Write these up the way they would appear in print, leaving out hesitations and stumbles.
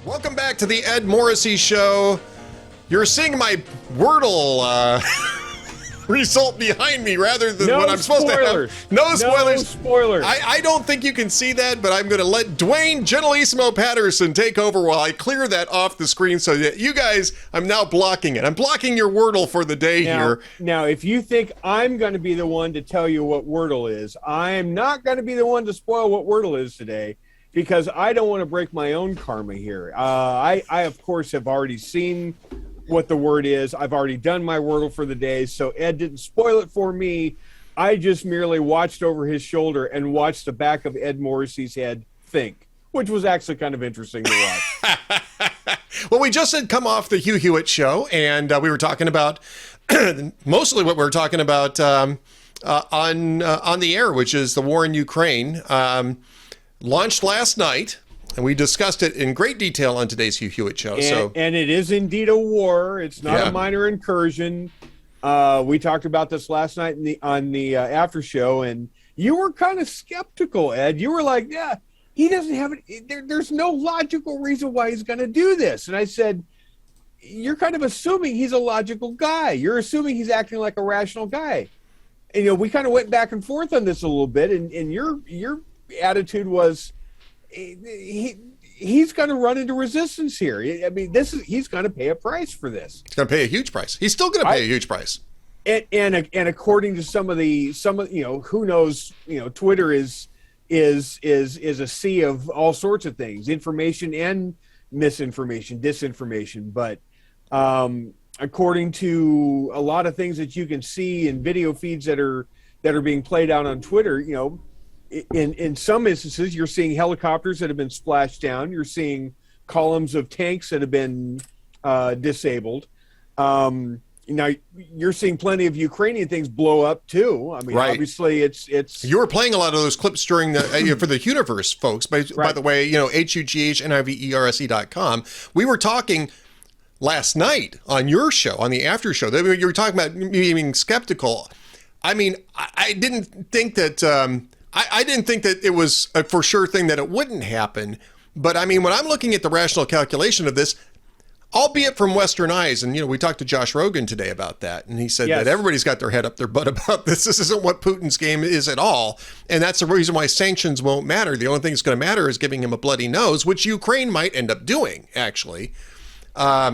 Welcome back to the Ed Morrissey Show. You're seeing my Wordle result behind me rather than what I'm supposed to have. No spoilers. No spoilers. I don't think you can see that, but I'm going to let Duane Generalissimo Patterson take over while I clear that off the screen so that you guys, I'm now blocking it. I'm blocking your Wordle for the day here. Now, if you think I'm going to be the one to tell you what Wordle is, I'm not going to be the one to spoil what Wordle is today, because I don't want to break my own karma here. I of course, have already seen what the word is. I've already done my Wordle for the day, so Ed didn't spoil it for me. I just merely watched over his shoulder and watched the back of Ed Morrissey's head think, which was actually kind of interesting to watch. Well, we just had come off the Hugh Hewitt show, and we were talking about mostly what we were talking about on the air, which is the war in Ukraine. Launched last night, and we discussed it in great detail on today's Hugh Hewitt show. And it is indeed a war. It's not a minor incursion. We talked about this last night on the after show, and you were kind of skeptical, Ed. You were like, yeah, he doesn't have it. There's no logical reason why he's going to do this. And I said, you're kind of assuming he's a logical guy. You're assuming he's acting like a rational guy. And, we kind of went back and forth on this a little bit, and your attitude was he's going to run into resistance here. I mean, he's going to pay a price for this. He's going to pay a huge price. He's still going to pay a huge price. And according to some of who knows, Twitter is a sea of all sorts of things, information and misinformation, disinformation. But according to a lot of things that you can see in video feeds that are being played out on Twitter, in some instances, you're seeing helicopters that have been splashed down. You're seeing columns of tanks that have been disabled. Now, you're seeing plenty of Ukrainian things blow up, too. I mean, Obviously, it's... You were playing a lot of those clips during the for the Universe, folks. By the way, HUGHNIVERSE.com. We were talking last night on your show, on the after show. You were talking about me being skeptical. I mean, I didn't think that... I didn't think that it was a for sure thing that it wouldn't happen. But I mean, when I'm looking at the rational calculation of this, albeit from Western eyes, and, we talked to Josh Rogan today about that, and he said that everybody's got their head up their butt about this. This isn't what Putin's game is at all. And that's the reason why sanctions won't matter. The only thing that's going to matter is giving him a bloody nose, which Ukraine might end up doing, actually. Yeah, I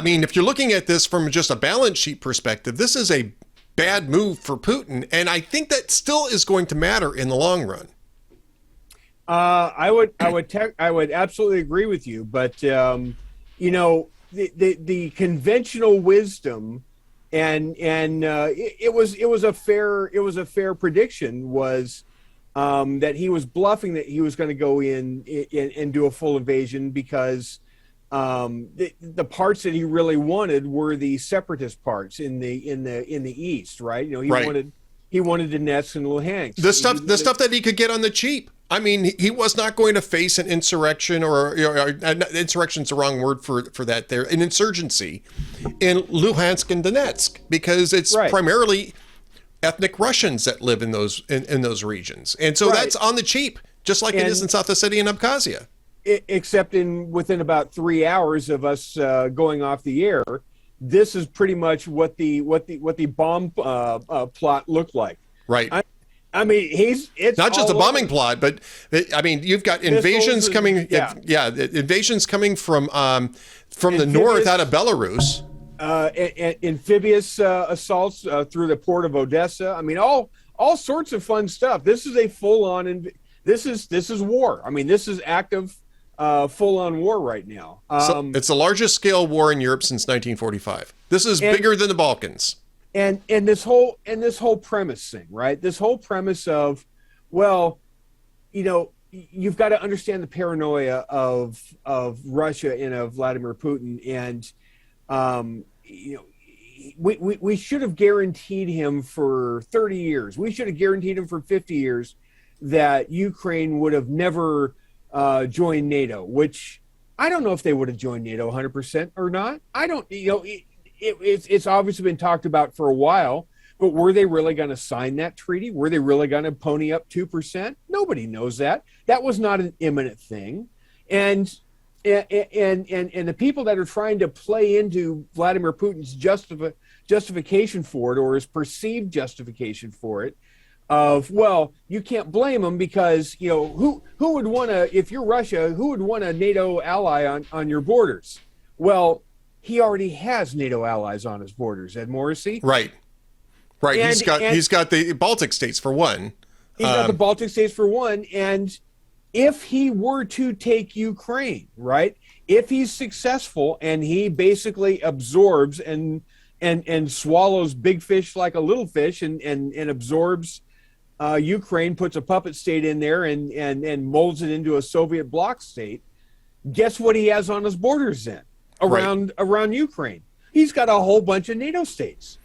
mean, if you're looking at this from just a balance sheet perspective, this is a bad move for Putin, and I think that still is going to matter in the long run. I would absolutely agree with you, but the conventional wisdom, and it was a fair prediction, was that he was bluffing, that he was going to go in and do a full invasion, because the parts that he really wanted were the separatist parts in the east, right? He wanted Donetsk and Luhansk. The stuff that he could get on the cheap. I mean, he was not going to face an insurrection, or insurrection's the wrong word for that there, an insurgency in Luhansk and Donetsk, because it's primarily ethnic Russians that live in those regions. And so that's on the cheap, just like it is in South Ossetia and Abkhazia. Except within about 3 hours of us going off the air, this is pretty much what the bomb plot looked like. Right. I mean, it's not just a bombing plot, but I mean, you've got invasions coming. Invasions coming from the north out of Belarus. Amphibious assaults through the port of Odessa. I mean, all sorts of fun stuff. This is a full-on, and this is war. I mean, this is active, full-on war right now. So it's the largest scale war in Europe since 1945. This is bigger than the Balkans. And this whole premise thing, right? This whole premise of, well, you've got to understand the paranoia of Russia and of Vladimir Putin, and we should have guaranteed him for 30 years. We should have guaranteed him for 50 years that Ukraine would have never joined NATO, which I don't know if they would have joined NATO 100% or not. I don't, it's obviously been talked about for a while, But were they really going to sign that treaty? Were they really going to pony up 2%? Nobody knows that. That was not an imminent thing. And the people that are trying to play into Vladimir Putin's justification for it, or his perceived justification for it, of, well, you can't blame them because, you know, who would want to, if you're Russia, who would want a NATO ally on your borders? Well, he already has NATO allies on his borders, Ed Morrissey. Right. And, he's got the Baltic states for one. He's got the Baltic states for one. And if he were to take Ukraine, right, if he's successful and he basically absorbs and swallows big fish like a little fish and absorbs Ukraine, puts a puppet state in there and molds it into a Soviet bloc state, guess what he has on his borders then around Ukraine? He's got a whole bunch of NATO states.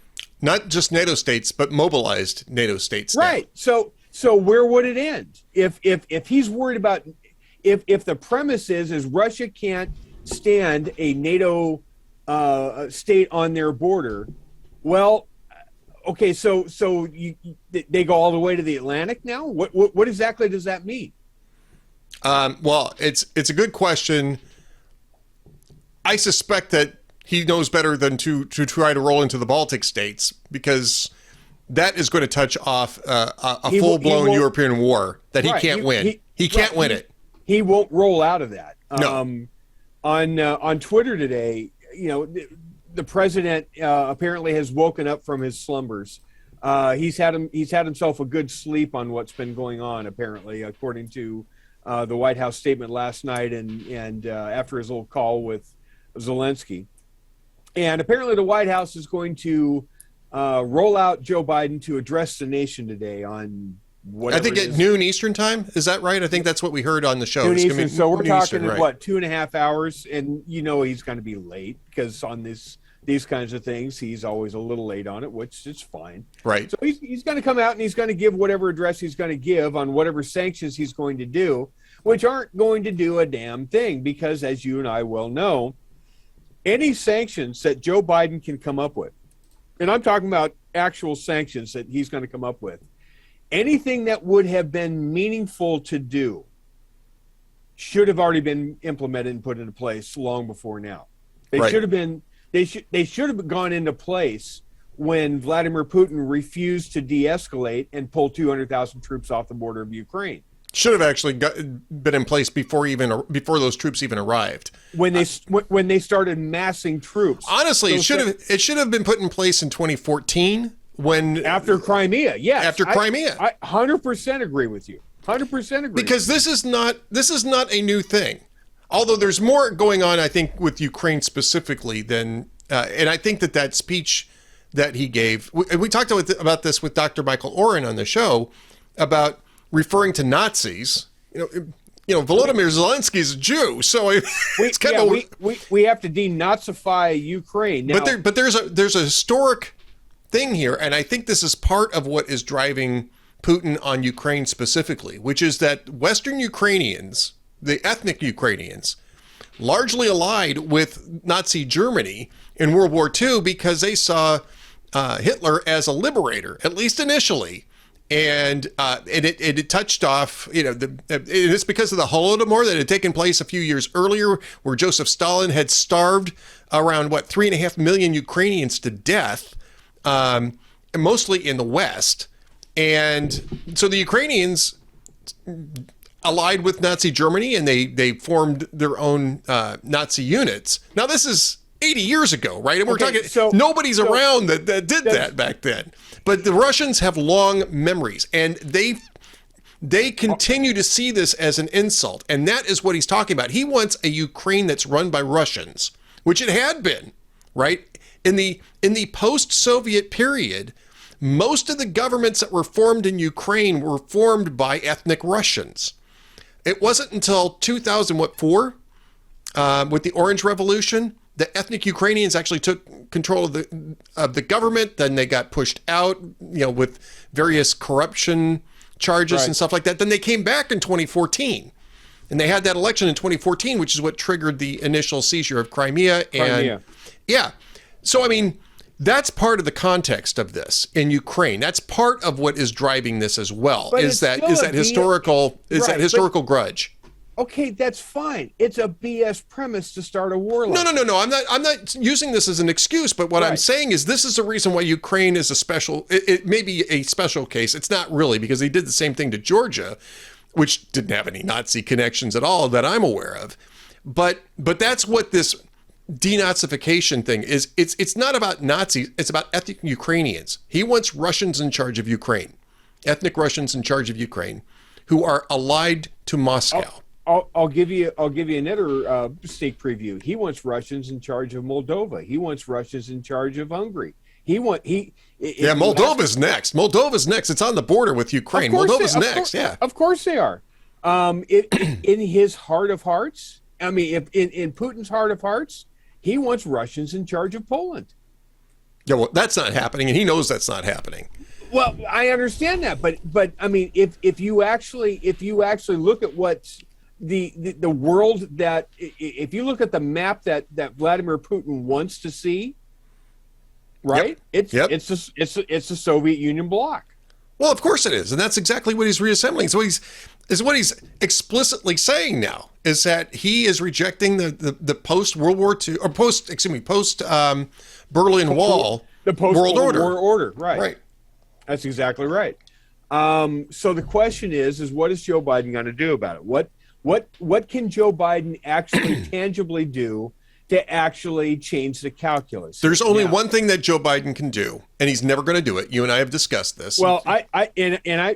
Not just NATO states, but mobilized NATO states. Right. Now. So where would it end? If he's worried about, if the premise is Russia can't stand a NATO state on their border, well, okay, so they go all the way to the Atlantic now? What exactly does that mean? Well, it's a good question. I suspect that he knows better than to try to roll into the Baltic states, because that is going to touch off a full-blown European war that he can't win. He can't win it. He won't roll out of that. No. On Twitter today, you know, the president apparently has woken up from his slumbers. He's had himself a good sleep on what's been going on, apparently, according to the White House statement last night and after his little call with Zelensky. And apparently the White House is going to roll out Joe Biden to address the nation today on whatever. I think at noon Eastern time. Is that right? I think that's what we heard on the show. Noon Eastern. So we're talking Eastern, right. What, 2.5 hours? And you know he's going to be late because on these kinds of things he's always a little late on it, which is fine. Right. So he's going to come out and he's going to give whatever address he's going to give on whatever sanctions he's going to do, which aren't going to do a damn thing because, as you and I well know, any sanctions that Joe Biden can come up with, and I'm talking about actual sanctions that he's going to come up with, anything that would have been meaningful to do should have already been implemented and put into place long before now. They should have been. They should have gone into place when Vladimir Putin refused to de-escalate and pull 200,000 troops off the border of Ukraine. Should have actually been in place before those troops even arrived. When they started massing troops. Honestly, it should have been put in place in 2014 after Crimea. Yes, after Crimea. I 100% agree with you. 100% agree. Because this is not a new thing. Although there's more going on, I think, with Ukraine specifically than, and I think that speech that he gave, we talked about this with Dr. Michael Oren on the show about referring to Nazis. You know, Volodymyr Zelensky is a Jew, so it's kind of we have to denazify Ukraine now. But there's a historic thing here, and I think this is part of what is driving Putin on Ukraine specifically, which is that Western Ukrainians, the ethnic Ukrainians, largely allied with Nazi Germany in World War II because they saw Hitler as a liberator, at least initially. And it touched off, you know, it's because of the Holodomor that had taken place a few years earlier, where Joseph Stalin had starved around 3.5 million Ukrainians to death, mostly in the West. And so the Ukrainians allied with Nazi Germany, and they formed their own Nazi units. Now this is 80 years ago, right? And we're talking, nobody's around that did that back then. But the Russians have long memories, and they continue to see this as an insult. And that is what he's talking about. He wants a Ukraine that's run by Russians, which it had been, right? In the post-Soviet period, most of the governments that were formed in Ukraine were formed by ethnic Russians. It wasn't until 2004, with the Orange Revolution, the ethnic Ukrainians actually took control of the government. Then they got pushed out, you know, with various corruption charges and stuff like that. Then they came back in 2014, and they had that election in 2014, which is what triggered the initial seizure of Crimea. Yeah. So I mean, that's part of the context of this in Ukraine. That's part of what is driving this as well. But Is that historical grudge? Okay, that's fine. It's a BS premise to start a war. No. I'm not using this as an excuse, but what I'm saying is this is the reason why Ukraine is a special. It may be a special case. It's not really, because they did the same thing to Georgia, which didn't have any Nazi connections at all that I'm aware of. But that's what this denazification thing is. It's not about Nazis. It's about ethnic Ukrainians. He wants Russians in charge of Ukraine, ethnic Russians in charge of Ukraine, who are allied to Moscow. I'll give you another sneak preview. He wants Russians in charge of Moldova. He wants Russians in charge of Hungary. Moldova's next. Moldova's next. It's on the border with Ukraine. Moldova's next. Of course they are. In his heart of hearts, I mean, in Putin's heart of hearts, he wants Russians in charge of Poland. Yeah, well, that's not happening, and he knows that's not happening. Well, I understand that, but I mean, if you actually look at what the world that, if you look at the map that Vladimir Putin wants to see, right? It's the Soviet Union bloc. Well, of course it is, and that's exactly what he's reassembling. So what he's explicitly saying now is that he is rejecting the post World War II or post Berlin Wall, the post world order. Right. Right. That's exactly right. So the question is what is Joe Biden going to do about it? What can Joe Biden actually tangibly do to actually change the calculus? There's only one thing that Joe Biden can do, and he's never going to do it. You and I have discussed this. Well, I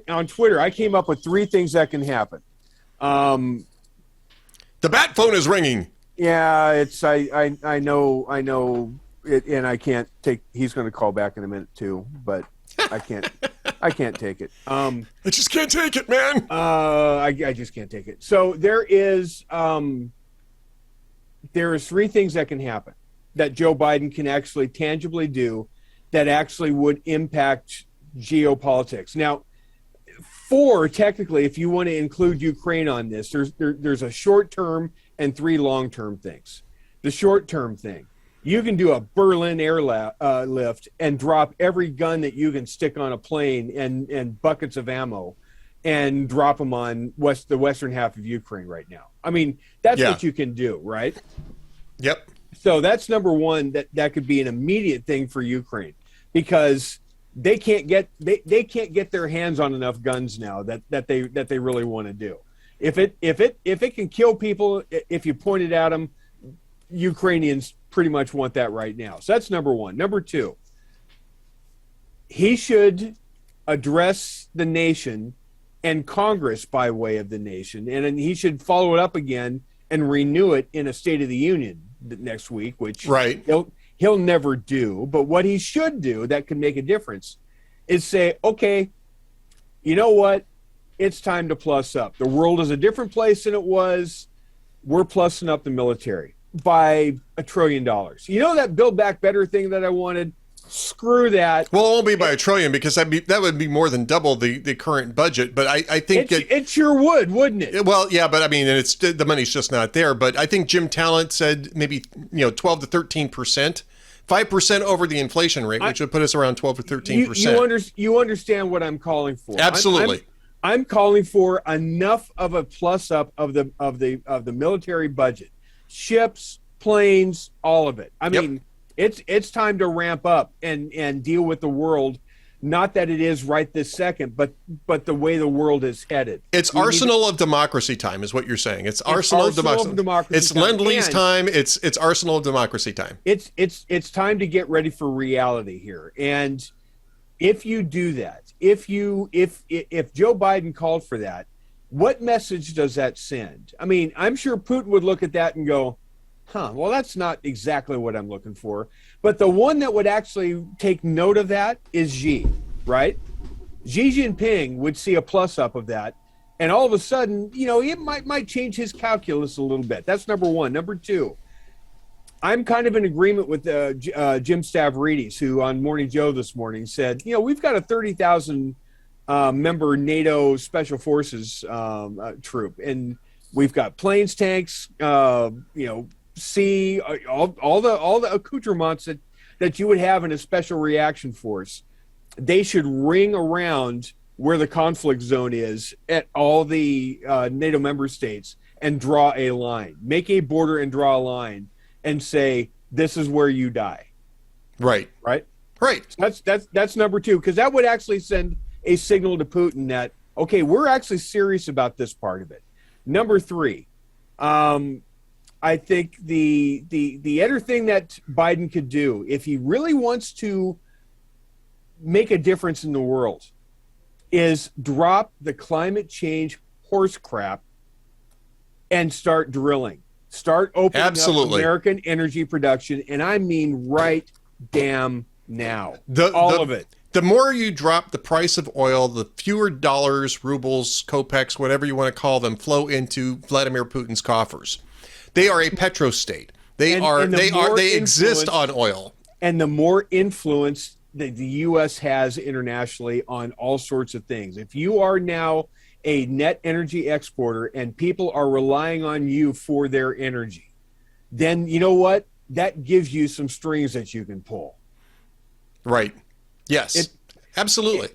on Twitter, I came up with 3 things that can happen. The bat phone is ringing. Yeah, it's I know it, and I can't take. He's going to call back in a minute too, but I can't take it. I just can't take it, man. I just can't take it. So there is 3 things that can happen that Joe Biden can actually tangibly do that actually would impact geopolitics. Now, 4 technically, if you want to include Ukraine on this, there's a short-term and 3 long-term things. The short-term thing, you can do a Berlin lift and drop every gun that you can stick on a plane and buckets of ammo and drop them on the western half of Ukraine right now. I mean, that's what you can do, right? Yep. So that's number one. That could be an immediate thing for Ukraine because they can't get their hands on enough guns now that they really want to do. If it can kill people, if you point it at them, Ukrainians pretty much want that right now. So that's number one. Number 2, he should address the nation and Congress by way of the nation, and he should follow it up again and renew it in a State of the Union next week, which he'll never do. But what he should do that can make a difference is say, okay, you know what? It's time to plus up. The world is a different place than it was. We're plussing up the military by $1 trillion. You know that Build Back Better thing that I wanted? Screw that. Well, it won't be by $1 trillion because that would be more than double the current budget. But I think it sure would, wouldn't it? Well, yeah, but I mean, it's the money's just not there. But I think Jim Talent said maybe 12 to 13%, 5% over the inflation rate, which would put us around 12 to 13%. You understand what I'm calling for? Absolutely. I'm calling for enough of a plus up of the military budget, ships, planes, all of it. I mean. It's time to ramp up and deal with the world. Not that it is right this second, but the way the world is headed. It's arsenal of democracy time, is what you're saying. It's arsenal of democracy. It's Lend-Lease time. It's arsenal of democracy time. It's time to get ready for reality here. And if you do that, if Joe Biden called for that, what message does that send? I mean, I'm sure Putin would look at that and go, well, that's not exactly what I'm looking for. But the one that would actually take note of that is Xi, right? Xi Jinping would see a plus up of that. And all of a sudden, it might change his calculus a little bit. That's number one. Number 2, I'm kind of in agreement with Jim Stavridis, who on Morning Joe this morning said, we've got a 30,000 member NATO Special Forces troop. And we've got planes, tanks, sea, all the accoutrements that you would have in a special reaction force, they should ring around where the conflict zone is at all the NATO member states and draw a line, make a border and draw a line and say, this is where you die. Right. Right. Right. That's number two, because that would actually send a signal to Putin that, okay, we're actually serious about this part of it. Number three, I think the other thing that Biden could do, if he really wants to make a difference in the world, is drop the climate change horse crap and start drilling. Start opening up American energy production, and I mean right damn now. All of it. The more you drop the price of oil, the fewer dollars, rubles, kopecks, whatever you want to call them, flow into Vladimir Putin's coffers. They are a petrostate. They exist on oil. And the more influence that the U.S. has internationally on all sorts of things. If you are now a net energy exporter and people are relying on you for their energy, then you know what? That gives you some strings that you can pull. Right. Yes. Absolutely.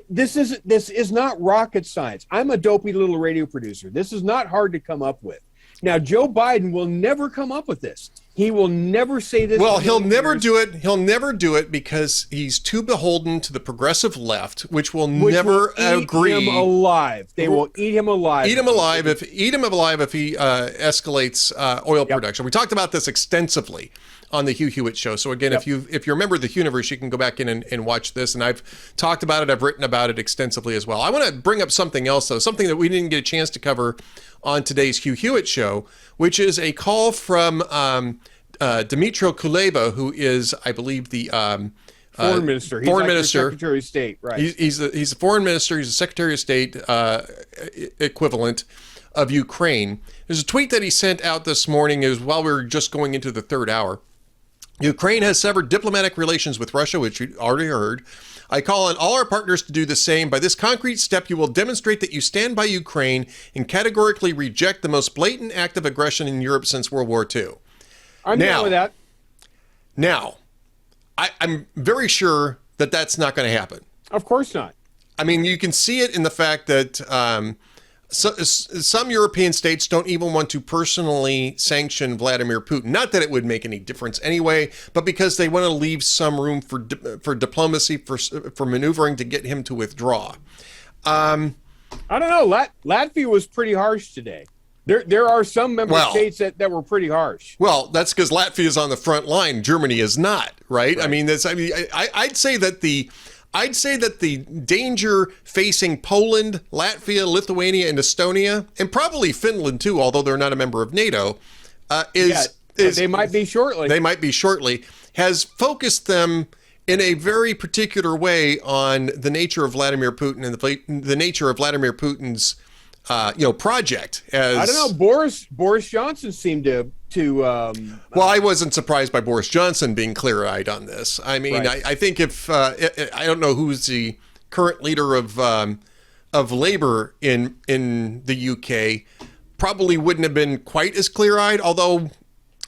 This is not rocket science. I'm a dopey little radio producer. This is not hard to come up with. Now, Joe Biden will never come up with this. He will never say this. Well, he'll never do it. He'll never do it because he's too beholden to the progressive left, which will never agree. Eat him alive. They will eat him alive. Eat him alive if he escalates oil production. We talked about this extensively on the Hugh Hewitt show. So again, if you remember the universe, you can go back in and watch this. And I've talked about it. I've written about it extensively as well. I want to bring up something else, though, something that we didn't get a chance to cover on today's Hugh Hewitt show, which is a call from Dmytro Kuleba, who is, I believe, the foreign minister. He's foreign minister, Secretary of State, right? He's a foreign minister. He's a Secretary of State equivalent of Ukraine. There's a tweet that he sent out this morning is while we were just going into the third hour. Ukraine has severed diplomatic relations with Russia, which you already heard. I call on all our partners to do the same. By this concrete step, you will demonstrate that you stand by Ukraine and categorically reject the most blatant act of aggression in Europe since World War II. I'm down with that. Now, I'm very sure that that's not going to happen. Of course not. I mean, you can see it in the fact that some European states don't even want to personally sanction Vladimir Putin. Not that it would make any difference anyway, but because they want to leave some room for diplomacy, for maneuvering to get him to withdraw. I don't know. Latvia was pretty harsh today. There are some member states that were pretty harsh. Well, that's because Latvia is on the front line. Germany is not, right? I mean, I'd say that the danger facing Poland, Latvia, Lithuania, and Estonia, and probably Finland too, although they're not a member of NATO, they might be shortly. They might be shortly. Has focused them in a very particular way on the nature of Vladimir Putin and the nature of Vladimir Putin's project. As I don't know, Boris Johnson seemed to. Well, I wasn't surprised by Boris Johnson being clear-eyed on this. I mean, right. I think if I don't know who's the current leader of Labour in the UK, probably wouldn't have been quite as clear-eyed. Although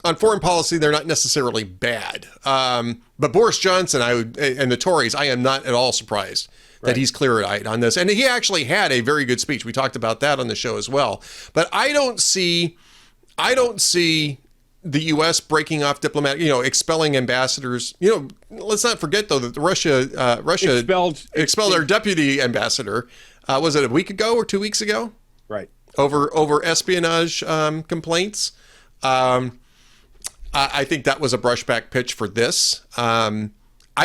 on foreign policy, they're not necessarily bad. But Boris Johnson, and the Tories, I am not at all surprised that he's clear-eyed on this. And he actually had a very good speech. We talked about that on the show as well. But I don't see the U.S. breaking off diplomatic, expelling ambassadors. Let's not forget, though, that Russia expelled our deputy ambassador. Was it a week ago or 2 weeks ago? Right. Over espionage complaints. I think that was a brushback pitch for this. I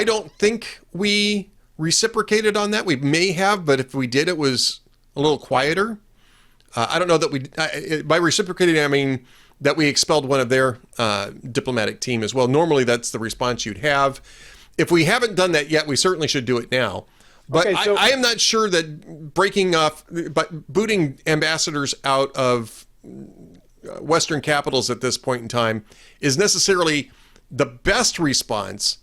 don't think we reciprocated on that. We may have, but if we did, it was a little quieter. I don't know that by reciprocating, I mean that we expelled one of their diplomatic team as well. Normally, that's the response you'd have. If we haven't done that yet, we certainly should do it now. But okay, I am not sure that booting ambassadors out of Western capitals at this point in time is necessarily the best response,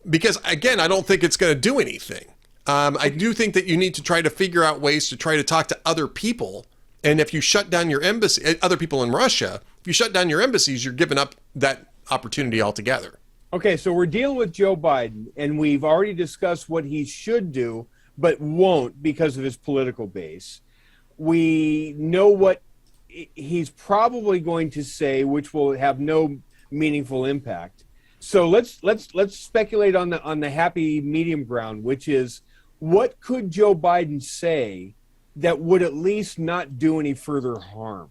because, again, I don't think it's going to do anything. I do think that you need to try to figure out ways to try to talk to other people. And if you shut down your embassy, other people in Russia, if you shut down your embassies, you're giving up that opportunity altogether. Okay, so we're dealing with Joe Biden, and we've already discussed what he should do, but won't because of his political base. We know what he's probably going to say, which will have no meaningful impact. So let's speculate on the happy medium ground, which is what could Joe Biden say that would at least not do any further harm?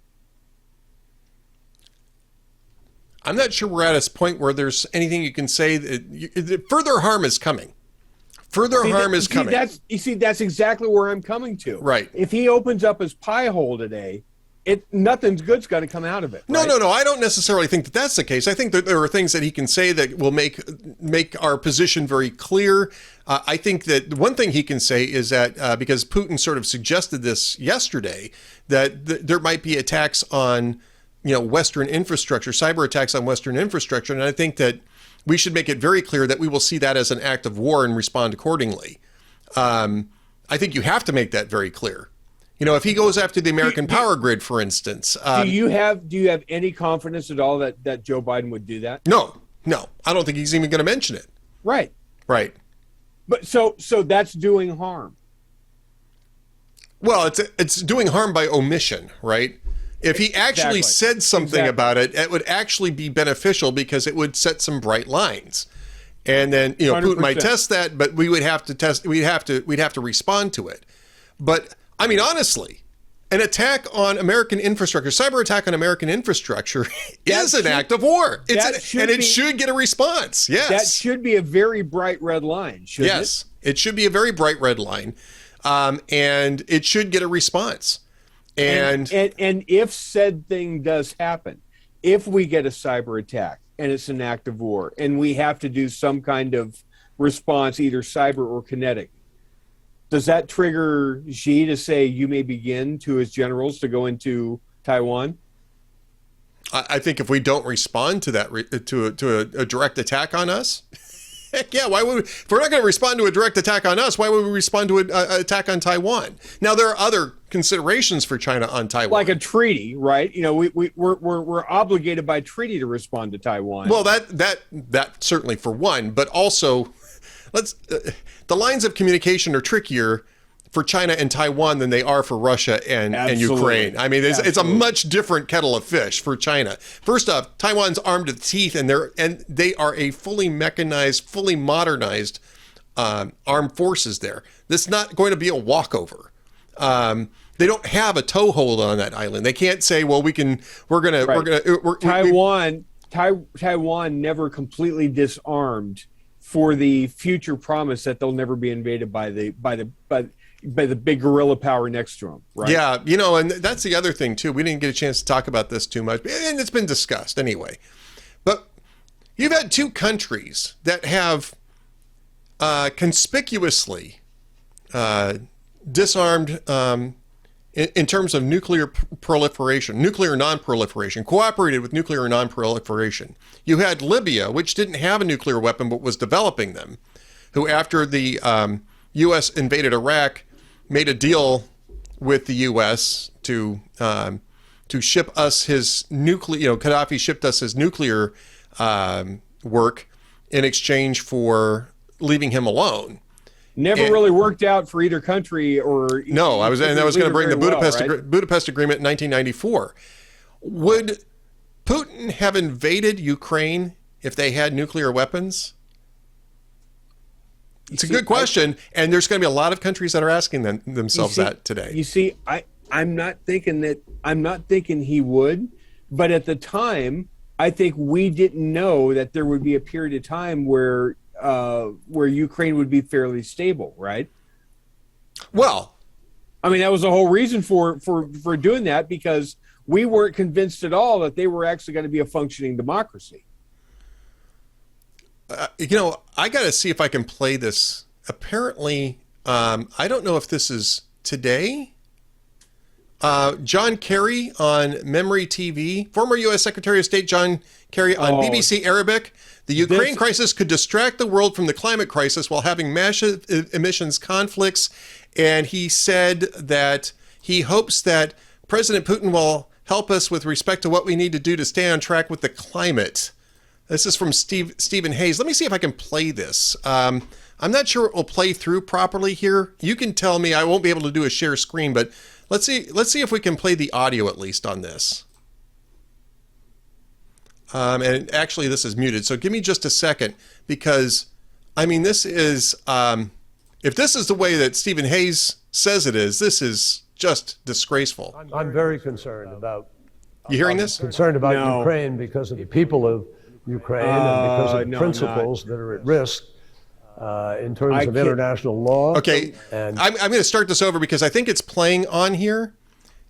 I'm not sure we're at a point where there's anything you can say that further harm is coming. Further harm is coming. That's exactly where I'm coming to. Right. If he opens up his pie hole today, nothing's good's going to come out of it. Right? No. I don't necessarily think that that's the case. I think that there are things that he can say that will make our position very clear. I think that one thing he can say is that because Putin sort of suggested this yesterday, that there might be attacks on Western infrastructure, cyber attacks on Western infrastructure. And I think that we should make it very clear that we will see that as an act of war and respond accordingly. I think you have to make that very clear. If he goes after the American power grid, for instance. Do you have any confidence at all that Joe Biden would do that? No. I don't think he's even going to mention it. Right. But so that's doing harm. Well, it's doing harm by omission, right? If he actually said something about it, it would actually be beneficial because it would set some bright lines. And then, 100%. Putin might test that, but we would have to test, we'd have to respond to it. But I mean, honestly, an attack on American infrastructure, cyber attack on American infrastructure is an act of war. It should get a response. Yes. That should be a very bright red line, shouldn't it? Yes, it should be a very bright red line. And it should get a response. And if said thing does happen, if we get a cyber attack and it's an act of war and we have to do some kind of response, either cyber or kinetic, does that trigger Xi to say you may begin to his generals to go into Taiwan? I think if we don't respond to that, to a direct attack on us, heck yeah, why would we? If we're not going to respond to a direct attack on us, why would we respond to an attack on Taiwan? Now, there are other considerations for China on Taiwan. Like a treaty, right? We're obligated by treaty to respond to Taiwan. Well, that certainly for one, but also the lines of communication are trickier for China and Taiwan than they are for Russia and Ukraine. I mean, it's a much different kettle of fish for China. First off, Taiwan's armed to the teeth, and they are a fully mechanized, fully modernized armed forces there. This is not going to be a walkover. They don't have a toehold on that island. They can't say, well, Taiwan never completely disarmed for the future promise that they'll never be invaded by the big gorilla power next to them, right? Yeah, and that's the other thing too. We didn't get a chance to talk about this too much, and it's been discussed anyway. But you've had two countries that have conspicuously disarmed in terms of nuclear proliferation, nuclear non-proliferation, cooperated with nuclear non-proliferation. You had Libya, which didn't have a nuclear weapon but was developing them, who after the U.S. invaded Iraq, made a deal with the U.S. to ship us his nuclear. Gaddafi shipped us his nuclear work in exchange for leaving him alone. Never really worked out for either country, or no. I was going to bring the Budapest Agreement in 1994. Would Putin have invaded Ukraine if they had nuclear weapons? It's a good question, and there's going to be a lot of countries that are asking themselves that today. You see, I'm not thinking he would, but at the time, I think we didn't know that there would be a period of time where Ukraine would be fairly stable, right? Well, I mean, that was the whole reason for doing that, because we weren't convinced at all that they were actually going to be a functioning democracy. I got to see if I can play this. Apparently, I don't know if this is today. John Kerry on Memory TV, former U.S. Secretary of State John Kerry on BBC Arabic. The Ukraine crisis could distract the world from the climate crisis while having massive emissions conflicts. And he said that he hopes that President Putin will help us with respect to what we need to do to stay on track with the climate. This is from Stephen Hayes. Let me see if I can play this. I'm not sure it will play through properly here. You can tell me. I won't be able to do a share screen, but let's see if we can play the audio at least on this. And actually, this is muted. So give me just a second, because, I mean, this is, if this is the way that Stephen Hayes says it is, this is just disgraceful. I'm very concerned about. You hearing this? Concerned about Ukraine because of the people of Ukraine and because of the principles that are at risk in terms of international law. Okay, and I'm going to start this over because I think it's playing on here,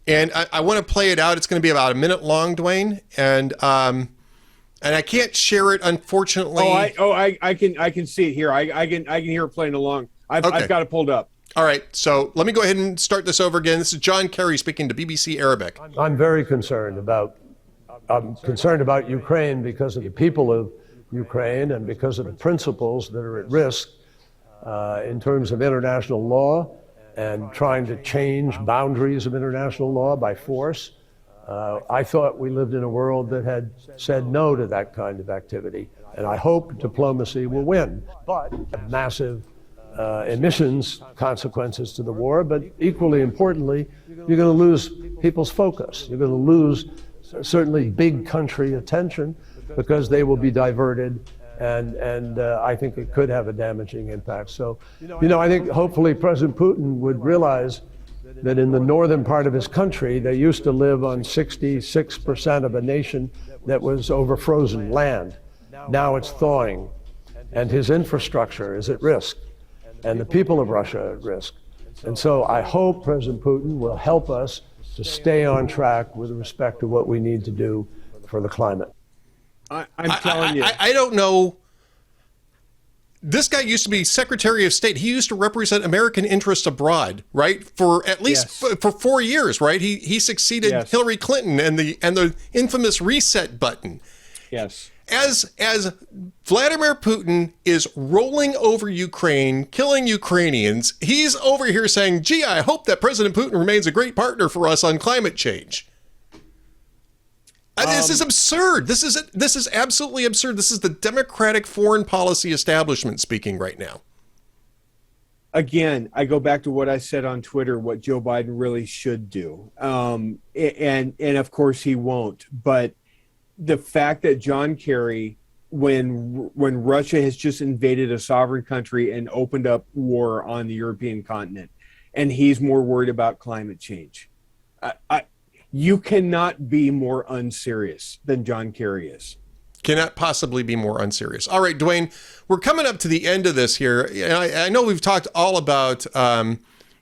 and I want to play it out. It's going to be about a minute long, Duane, and I can't share it, unfortunately. I can see it here. I can hear it playing along. I've got it pulled up. All right, so let me go ahead and start this over again. This is John Kerry speaking to BBC Arabic. I'm very concerned about. I'm concerned about Ukraine because of the people of Ukraine and because of the principles that are at risk in terms of international law and trying to change boundaries of international law by force. I thought we lived in a world that had said no to that kind of activity, and I hope diplomacy will win. But massive emissions consequences to the war, but equally importantly, you're going to lose people's focus. You're going to lose certainly big country attention because they will be diverted, and I think it could have a damaging impact. So, I think hopefully President Putin would realize that in the northern part of his country, they used to live on 66% of a nation that was over frozen land. Now it's thawing, and his infrastructure is at risk, and the people of Russia are at risk. And so I hope President Putin will help us to stay on track with respect to what we need to do for the climate. I'm telling you. I don't know. This guy used to be Secretary of State. He used to represent American interests abroad, right? For at least for 4 years, right? He succeeded Hillary Clinton and the infamous reset button. Yes. As Vladimir Putin is rolling over Ukraine, killing Ukrainians, he's over here saying, gee, I hope that President Putin remains a great partner for us on climate change. This is absurd. This is absolutely absurd. This is the Democratic foreign policy establishment speaking right now. Again, I go back to what I said on Twitter, what Joe Biden really should do. And of course he won't. But the fact that John Kerry, when Russia has just invaded a sovereign country and opened up war on the European continent, and he's more worried about climate change, you cannot be more unserious than John Kerry is. Cannot possibly be more unserious. All right, Duane, we're coming up to the end of this here. I know we've talked all about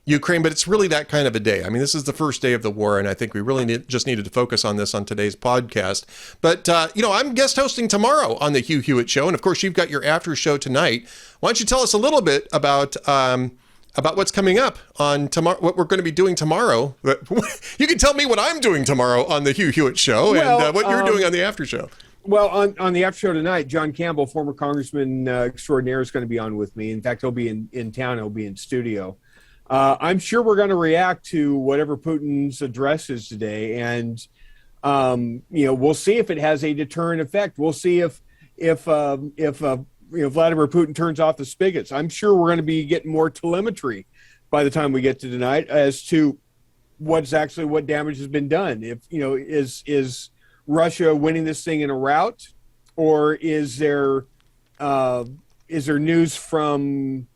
Ukraine, but it's really that kind of a day. I mean, this is the first day of the war, and I think we really just needed to focus on this on today's podcast. But, I'm guest hosting tomorrow on the Hugh Hewitt Show, and of course, you've got your after show tonight. Why don't you tell us a little bit about what's coming up on tomorrow, what we're going to be doing tomorrow. You can tell me what I'm doing tomorrow on the Hugh Hewitt Show and what you're doing on the after show. Well, on the after show tonight, John Campbell, former congressman extraordinaire, is going to be on with me. In fact, he'll be in town. He'll be in studio. I'm sure we're going to react to whatever Putin's address is today, and we'll see if it has a deterrent effect. We'll see if Vladimir Putin turns off the spigots. I'm sure we're going to be getting more telemetry by the time we get to tonight as to what damage has been done. If is Russia winning this thing in a rout, or is there news from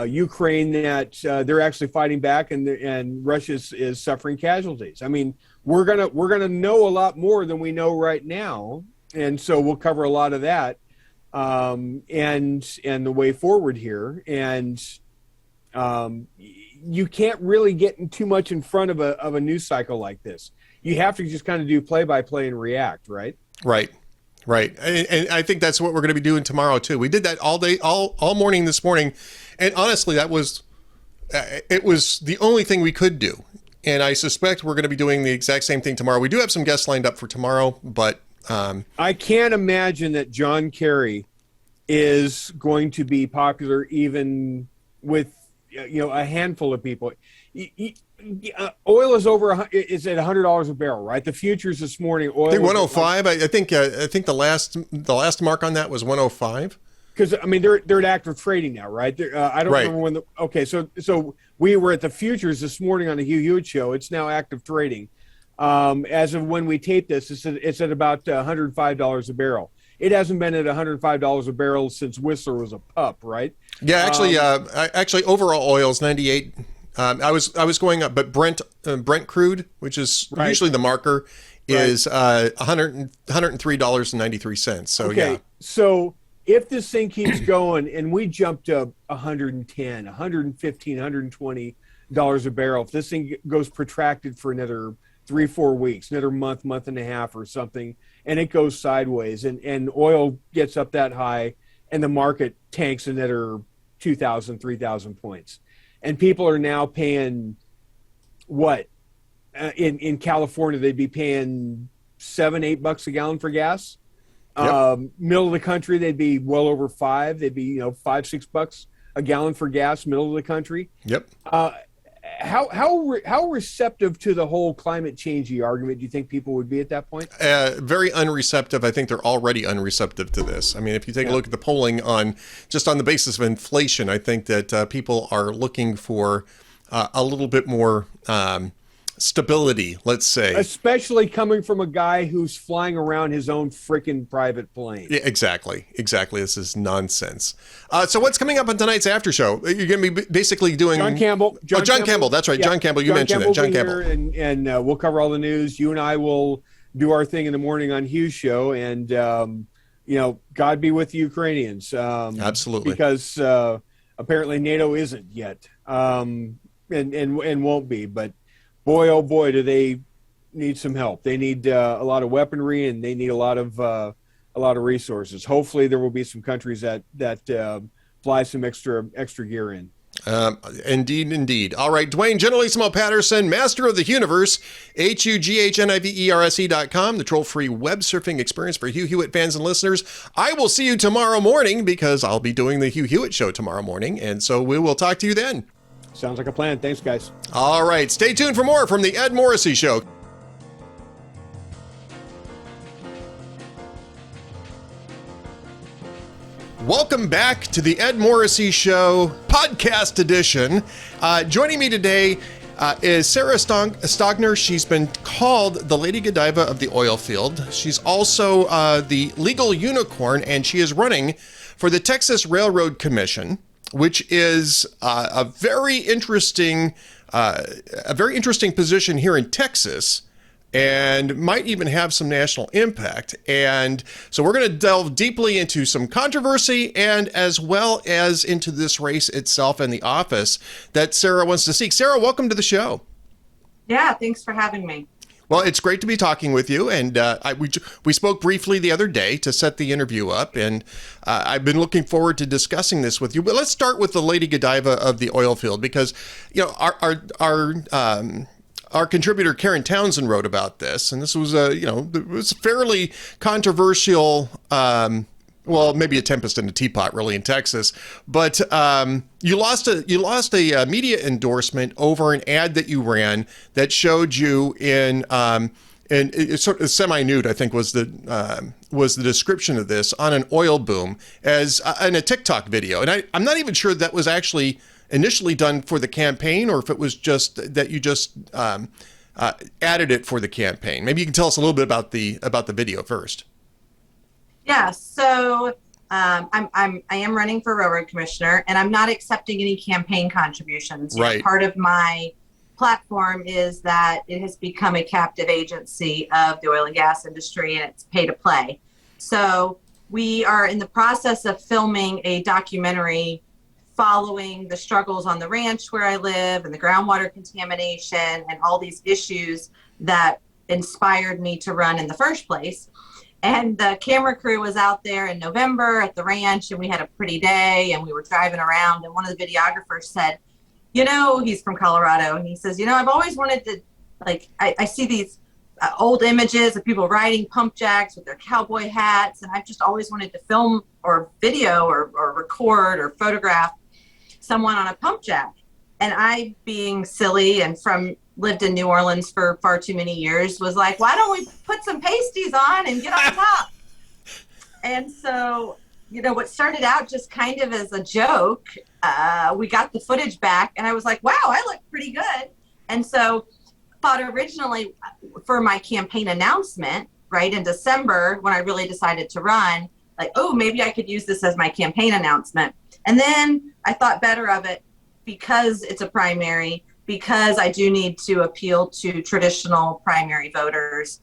Ukraine that they're actually fighting back and Russia is suffering casualties? I mean, we're gonna know a lot more than we know right now, and so we'll cover a lot of that and the way forward here. And you can't really get too much in front of a news cycle like this. You have to just kind of do play-by-play and react, right? Right. And I think that's what we're going to be doing tomorrow, too. We did that all day, all morning this morning. And honestly, it was the only thing we could do. And I suspect we're going to be doing the exact same thing tomorrow. We do have some guests lined up for tomorrow, but I can't imagine that John Kerry is going to be popular even with a handful of people. Oil is is at $100 a barrel, right? The futures this morning, oil. I think was 105. I think the last mark on that was 105. Because I mean they're at active trading now, right? I don't remember when so we were at the futures this morning on the Hugh Hewitt show. It's now active trading. As of when we tape this, it's at about $105 a barrel. It hasn't been at $105 a barrel since Whistler was a pup, right? Yeah, actually, overall oil is 98. I was going up, but Brent crude, which is usually the marker, is $103.93. So yeah. So if this thing keeps going and we jump to 110, 115, $120 a barrel, if this thing goes protracted for another 3-4 weeks, another month and a half or something, and it goes sideways and oil gets up that high and the market tanks another 2,000, 3,000 points. And people are now paying what? In California, they'd be paying $7-8 a gallon for gas. Yep. Middle of the country, they'd be well over $5. They'd be $5-6 a gallon for gas. Middle of the country. Yep. How receptive to the whole climate changey argument do you think people would be at that point? Very unreceptive. I think they're already unreceptive to this. I mean, if you take a look at the polling on the basis of inflation, I think that people are looking for a little bit more stability, let's say. Especially coming from a guy who's flying around his own freaking private plane. Yeah, exactly. This is nonsense. So what's coming up on tonight's after show? You're going to be basically doing John Campbell. John Campbell. That's right. Yeah. John Campbell. You mentioned it. John Campbell. And we'll cover all the news. You and I will do our thing in the morning on Hugh's show. And, God be with the Ukrainians. Absolutely. Because apparently NATO isn't yet and won't be. But boy, oh boy, do they need some help. They need a lot of weaponry and they need a lot of resources. Hopefully there will be some countries that fly some extra gear in. Indeed. All right, Duane, Generalissimo Patterson, Master of the Universe, HUGHNIVERSE.com, the troll-free web surfing experience for Hugh Hewitt fans and listeners. I will see you tomorrow morning because I'll be doing the Hugh Hewitt show tomorrow morning, and so we will talk to you then. Sounds like a plan. Thanks, guys. All right. Stay tuned for more from the Ed Morrissey Show. Welcome back to the Ed Morrissey Show podcast edition. Joining me today is Sarah Stogner. She's been called the Lady Godiva of the oil field. She's also the legal unicorn, and she is running for the Texas Railroad Commission, which is a very interesting position here in Texas and might even have some national impact. And so we're going to delve deeply into some controversy and as well as into this race itself and the office that Sarah wants to seek. Sarah, welcome to the show. Yeah, thanks for having me. Well, it's great to be talking with you, and we spoke briefly the other day to set the interview up, and I've been looking forward to discussing this with you. But let's start with the Lady Godiva of the oil field, because our contributor Karen Townsend wrote about this, and this was it was fairly controversial. Well, maybe a tempest in a teapot, really, in Texas. But you lost a media endorsement over an ad that you ran that showed you in sort of semi-nude, I think was the description of this, on an oil boom as in a TikTok video. And I'm not even sure that was actually initially done for the campaign, or if it was just that you just added it for the campaign. Maybe you can tell us a little bit about the video first. Yeah, so I am running for railroad commissioner, and I'm not accepting any campaign contributions. Right. Part of my platform is that it has become a captive agency of the oil and gas industry, and it's pay to play. So we are in the process of filming a documentary following the struggles on the ranch where I live and the groundwater contamination and all these issues that inspired me to run in the first place. And the camera crew was out there in November at the ranch, and we had a pretty day, and we were driving around, and one of the videographers said, he's from Colorado, and he says, I've always wanted to, I see these old images of people riding pump jacks with their cowboy hats, and I've just always wanted to film or video or record or photograph someone on a pump jack. And I, being silly and lived in New Orleans for far too many years, was like, why don't we put some pasties on and get on top? And so, what started out just kind of as a joke, we got the footage back and I was like, wow, I look pretty good. And so thought originally for my campaign announcement, right, in December, when I really decided to run, like, oh, maybe I could use this as my campaign announcement. And then I thought better of it because it's a primary, because I do need to appeal to traditional primary voters,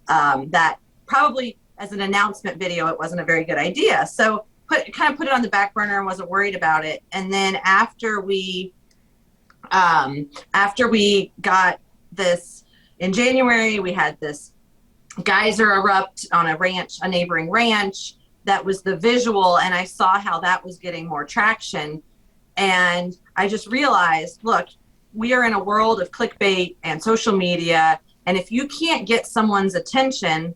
that probably as an announcement video, it wasn't a very good idea. So kind of put it on the back burner and wasn't worried about it. And then after we got this in January, we had this geyser erupt on a neighboring ranch. That was the visual, and I saw how that was getting more traction. And I just realized, look, we are in a world of clickbait and social media, and if you can't get someone's attention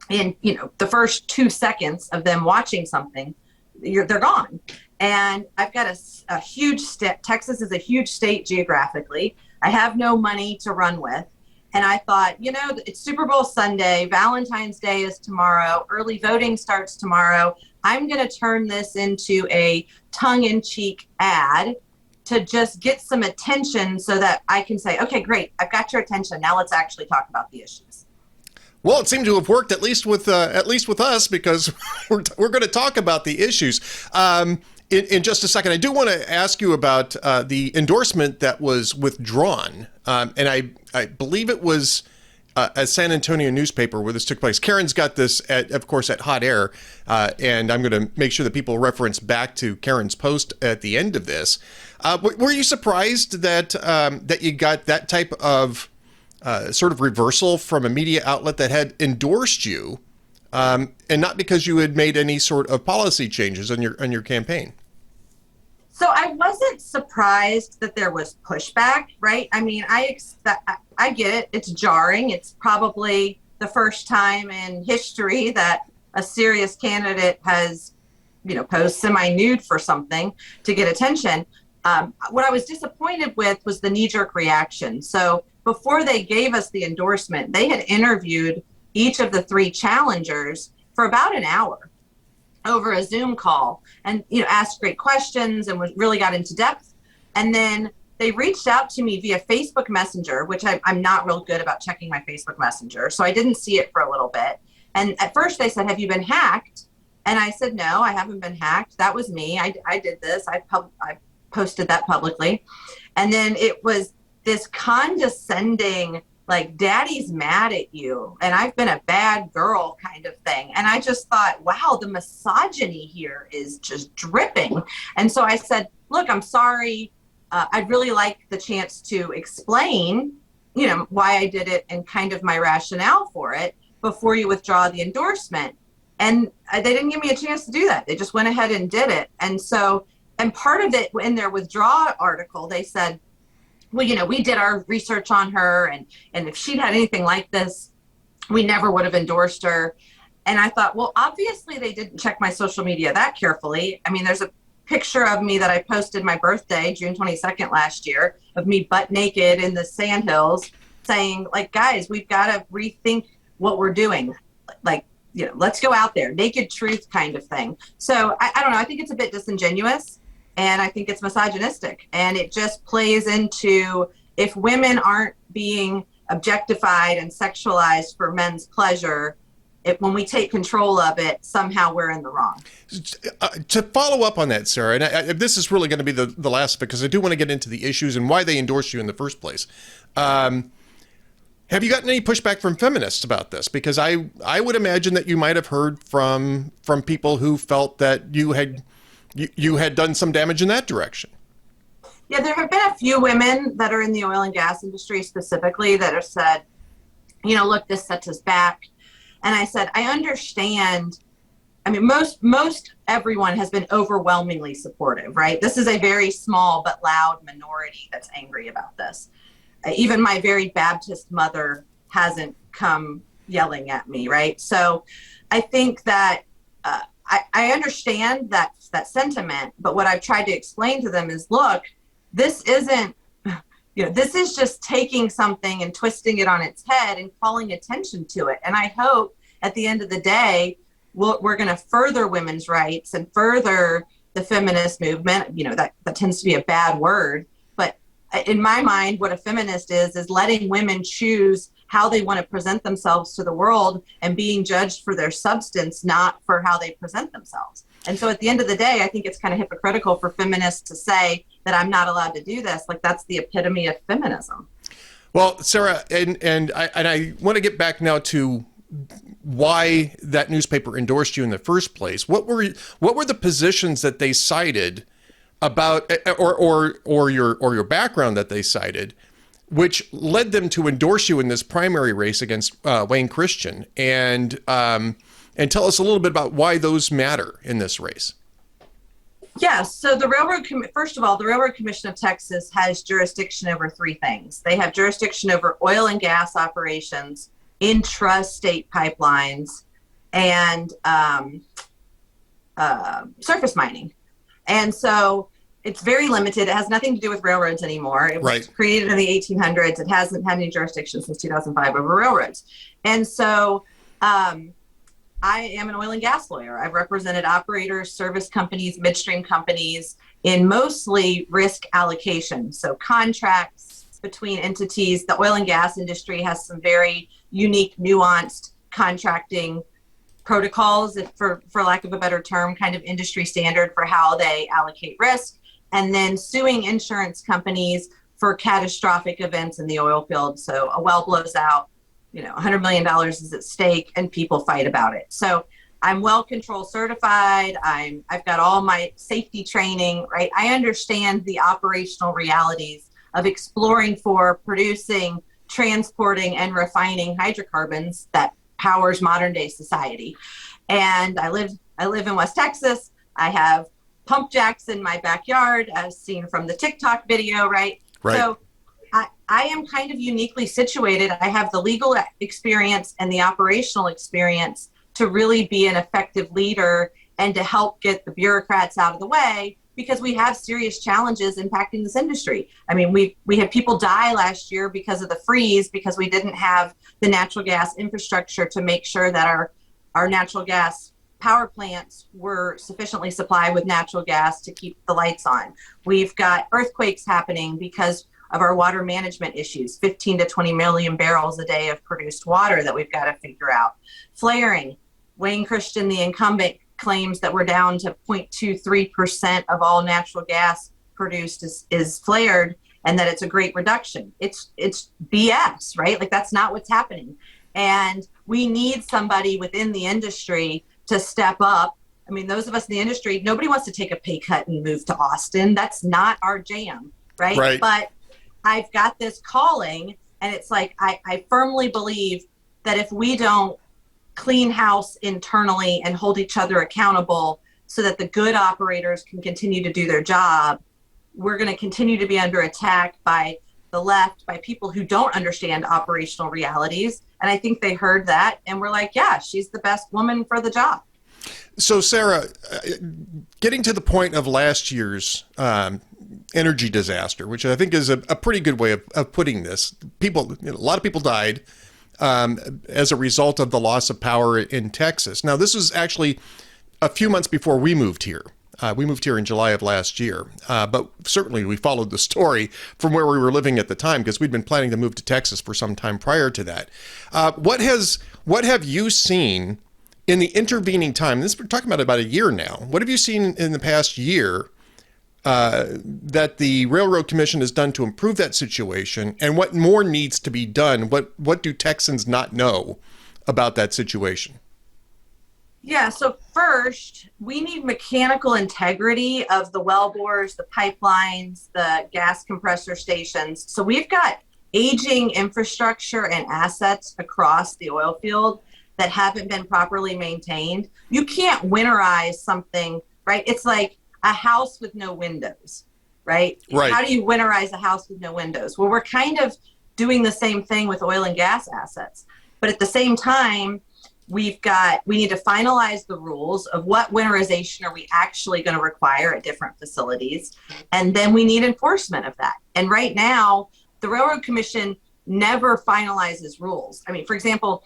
in the first 2 seconds of them watching something, they're gone. And I've got a huge state. Texas is a huge state geographically. I have no money to run with. And I thought, it's Super Bowl Sunday, Valentine's Day is tomorrow, early voting starts tomorrow. I'm going to turn this into a tongue-in-cheek ad to just get some attention so that I can say, okay, great, I've got your attention. Now let's actually talk about the issues. Well, it seemed to have worked at least with us, because we're going to talk about the issues in just a second. I do want to ask you about the endorsement that was withdrawn, and I believe it was a San Antonio newspaper where this took place. Karen's got this, of course, at Hot Air, and I'm going to make sure that people reference back to Karen's post at the end of this. Were you surprised that you got that type of sort of reversal from a media outlet that had endorsed you, and not because you had made any sort of policy changes on your campaign? So I wasn't surprised that there was pushback, right? I mean, I get it. It's jarring. It's probably the first time in history that a serious candidate has, posed semi-nude for something to get attention. What I was disappointed with was the knee-jerk reaction. So before they gave us the endorsement, they had interviewed each of the 3 challengers for about an hour over a Zoom call, and asked great questions and really got into depth. And then they reached out to me via Facebook Messenger, which I'm not real good about checking my Facebook Messenger, so I didn't see it for a little bit. And at first they said, have you been hacked? And I said, no, I haven't been hacked. That was me. I did this. I posted that publicly. And then it was this condescending, like, daddy's mad at you and I've been a bad girl kind of thing. And I just thought, wow, the misogyny here is just dripping. And so I said, look, I'm sorry. I'd really like the chance to explain, why I did it and kind of my rationale for it before you withdraw the endorsement. And they didn't give me a chance to do that. They just went ahead and did it. And so, and part of it in their withdraw article, they said, well, we did our research on her, and if she'd had anything like this, we never would have endorsed her. And I thought, well, obviously they didn't check my social media that carefully. I mean, there's a picture of me that I posted my birthday, June 22nd last year, of me butt naked in the sandhills saying, like, guys, we've got to rethink what we're doing. Like, let's go out there, naked truth kind of thing. So I don't know. I think it's a bit disingenuous. And I think it's misogynistic, and it just plays into, if women aren't being objectified and sexualized for men's pleasure, when we take control of it, somehow we're in the wrong. To follow up on that, Sarah, and this is really going to be the last, because I do want to get into the issues and why they endorsed you in the first place. Have you gotten any pushback from feminists about this? Because I would imagine that you might have heard from people who felt that you had done some damage in that direction. Yeah, there have been a few women that are in the oil and gas industry specifically that have said, look, this sets us back. And I said, I understand. I mean, most everyone has been overwhelmingly supportive, right? This is a very small but loud minority that's angry about this. Even my very Baptist mother hasn't come yelling at me, right? So I think that I understand that sentiment, but what I've tried to explain to them is, look, this isn't, this is just taking something and twisting it on its head and calling attention to it. And I hope at the end of the day, we're going to further women's rights and further the feminist movement. That tends to be a bad word, but in my mind, what a feminist is letting women choose how they want to present themselves to the world and being judged for their substance, not for how they present themselves. And so at the end of the day, I think it's kind of hypocritical for feminists to say that I'm not allowed to do this. Like, that's the epitome of feminism. Well, Sarah, and I want to get back now to why that newspaper endorsed you in the first place. What were the positions that they cited about, or your background that they cited, which led them to endorse you in this primary race against Wayne Christian? And tell us a little bit about why those matter in this race. Yes. So first of all, the Railroad Commission of Texas has jurisdiction over three things. They have jurisdiction over oil and gas operations, intrastate pipelines, and surface mining. And so it's very limited. It has nothing to do with railroads anymore. It was created in the 1800s. It hasn't had any jurisdiction since 2005 over railroads. And so I am an oil and gas lawyer. I've represented operators, service companies, midstream companies in mostly risk allocation. So contracts between entities. The oil and gas industry has some very unique, nuanced contracting protocols, for lack of a better term, kind of industry standard for how they allocate risk. And then suing insurance companies for catastrophic events in the oil field. So a well blows out, $100 million is at stake and people fight about it. So I'm well control certified. I've got all my safety training, right? I understand the operational realities of exploring for, producing, transporting, and refining hydrocarbons that powers modern day society. And I live in West Texas. I have pump jacks in my backyard, as seen from the TikTok video, right? So I am kind of uniquely situated. I have the legal experience and the operational experience to really be an effective leader and to help get the bureaucrats out of the way, because we have serious challenges impacting this industry. I mean, we had people die last year because of the freeze, because we didn't have the natural gas infrastructure to make sure that our natural gas power plants were sufficiently supplied with natural gas to keep the lights on. We've got earthquakes happening because of our water management issues, 15 to 20 million barrels a day of produced water that we've got to figure out. Flaring. Wayne Christian, the incumbent, claims that we're down to 0.23% of all natural gas produced is flared, and that it's a great reduction. It's BS, right? Like, that's not what's happening. And we need somebody within the industry to step up. I mean, those of us in the industry, nobody wants to take a pay cut and move to Austin. That's not our jam, right? But I've got this calling, and it's like, I firmly believe that if we don't clean house internally and hold each other accountable so that the good operators can continue to do their job, we're going to continue to be under attack by the left, by people who don't understand operational realities. And I think they heard that and were like, yeah, she's the best woman for the job. So, Sarah, getting to the point of last year's energy disaster, which I think is a pretty good way of putting this. A lot of people died as a result of the loss of power in Texas. Now, this was actually a few months before we moved here. We moved here in July of last year, but certainly we followed the story from where we were living at the time, because we'd been planning to move to Texas for some time prior to that. What have you seen in the intervening time? We're talking about a year now. What have you seen in the past year that the Railroad Commission has done to improve that situation, and what more needs to be done? What do Texans not know about that situation? Yeah, so first, we need mechanical integrity of the well bores, the pipelines, the gas compressor stations. So we've got aging infrastructure and assets across the oil field that haven't been properly maintained. You can't winterize something, right? It's like a house with no windows, right? How do you winterize a house with no windows? Well, we're kind of doing the same thing with oil and gas assets. But at the same time, we need to finalize the rules of what winterization are we actually going to require at different facilities. And then we need enforcement of that. And right now, the Railroad Commission never finalizes rules. I mean, for example,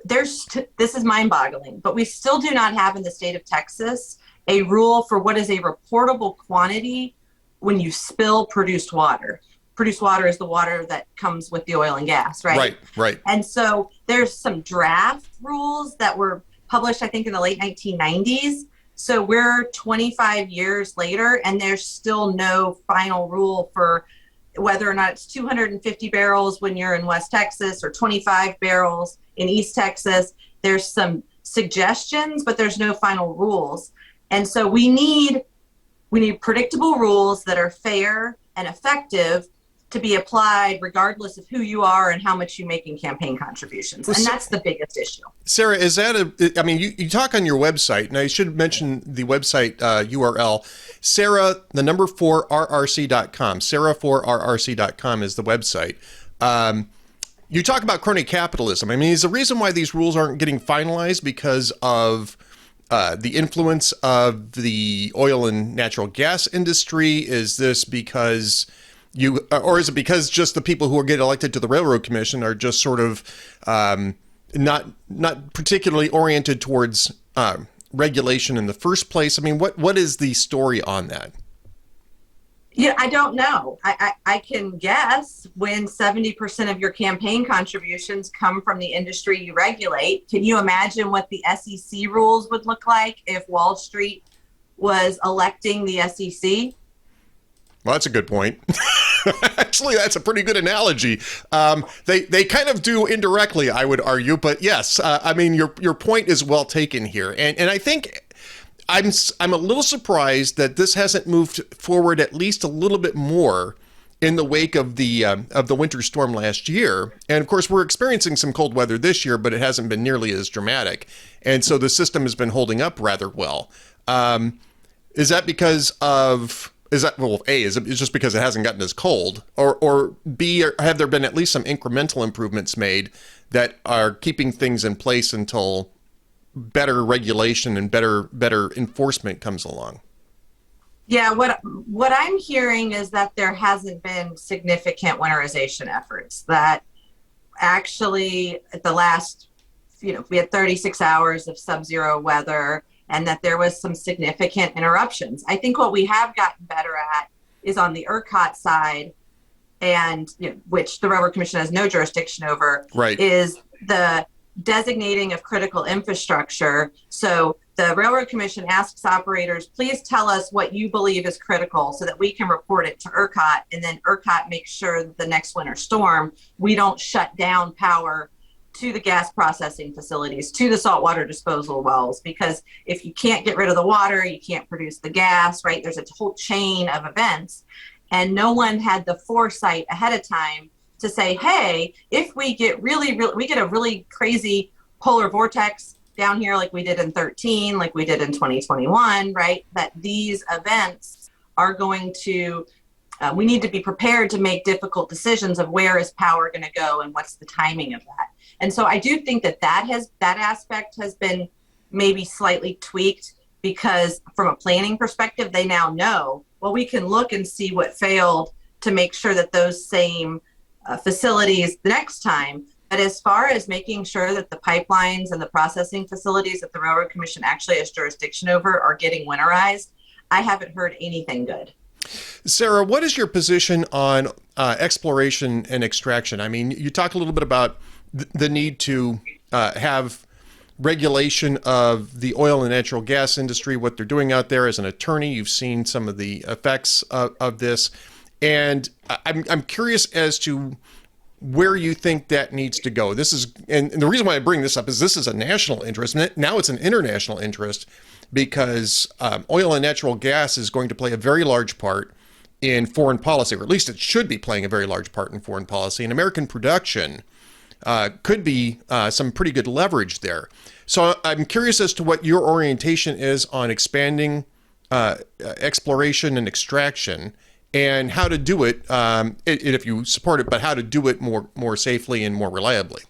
this is mind-boggling, but we still do not have in the state of Texas a rule for what is a reportable quantity when you spill produced water. Produced water is the water that comes with the oil and gas, right? Right. And so there's some draft rules that were published, I think, in the late 1990s. So we're 25 years later, and there's still no final rule for whether or not it's 250 barrels when you're in West Texas or 25 barrels in East Texas. There's some suggestions, but there's no final rules. And so we need predictable rules that are fair and effective to be applied regardless of who you are and how much you make in campaign contributions. And that's the biggest issue. Sarah, is that I mean, you talk on your website, and I should mention the website URL, Sarah, the number 4RRC.com. Sarah4RRC.com is the website. You talk about crony capitalism. I mean, is the reason why these rules aren't getting finalized because of the influence of the oil and natural gas industry? Is this because or is it because just the people who are getting elected to the Railroad Commission are just sort of not particularly oriented towards regulation in the first place? I mean, what is the story on that? Yeah, I don't know. I can guess when 70% of your campaign contributions come from the industry you regulate. Can you imagine what the SEC rules would look like if Wall Street was electing the SEC? Well, that's a good point. Actually, that's a pretty good analogy. They kind of do indirectly, I would argue, but yes, I mean, your point is well taken here. And I think I'm a little surprised that this hasn't moved forward at least a little bit more in the wake of the winter storm last year. And of course, we're experiencing some cold weather this year, but it hasn't been nearly as dramatic. And so the system has been holding up rather well. Is that because of... Is it just because it hasn't gotten as cold? Or B, have there been at least some incremental improvements made that are keeping things in place until better regulation and better enforcement comes along? Yeah, what I'm hearing is that there hasn't been significant winterization efforts. That actually at the last, we had 36 hours of sub-zero weather, and that there was some significant interruptions. I think what we have gotten better at is on the ERCOT side, and which the Railroad Commission has no jurisdiction over, right, is the designating of critical infrastructure. So the Railroad Commission asks operators, please tell us what you believe is critical so that we can report it to ERCOT, and then ERCOT makes sure that the next winter storm, we don't shut down power to the gas processing facilities, to the saltwater disposal wells, because if you can't get rid of the water, you can't produce the gas, right? There's a whole chain of events. And no one had the foresight ahead of time to say, hey, if we get we get a really crazy polar vortex down here like we did in 2013, like we did in 2021, right? That these events are going to we need to be prepared to make difficult decisions of where is power going to go and what's the timing of that. And so I do think that aspect has been maybe slightly tweaked, because from a planning perspective, they now know, well, we can look and see what failed to make sure that those same facilities the next time. But as far as making sure that the pipelines and the processing facilities that the Railroad Commission actually has jurisdiction over are getting winterized, I haven't heard anything good. Sarah, what is your position on exploration and extraction? I mean, you talk a little bit about the need to have regulation of the oil and natural gas industry, what they're doing out there. As an attorney, you've seen some of the effects of this. And I'm curious as to where you think that needs to go. And the reason why I bring this up is this is a national interest. Now it's an international interest, because oil and natural gas is going to play a very large part in foreign policy, or at least it should be playing a very large part in foreign policy. And American production could be some pretty good leverage there. So I'm curious as to what your orientation is on expanding exploration and extraction, and how to do it, if you support it, but how to do it more safely and more reliably.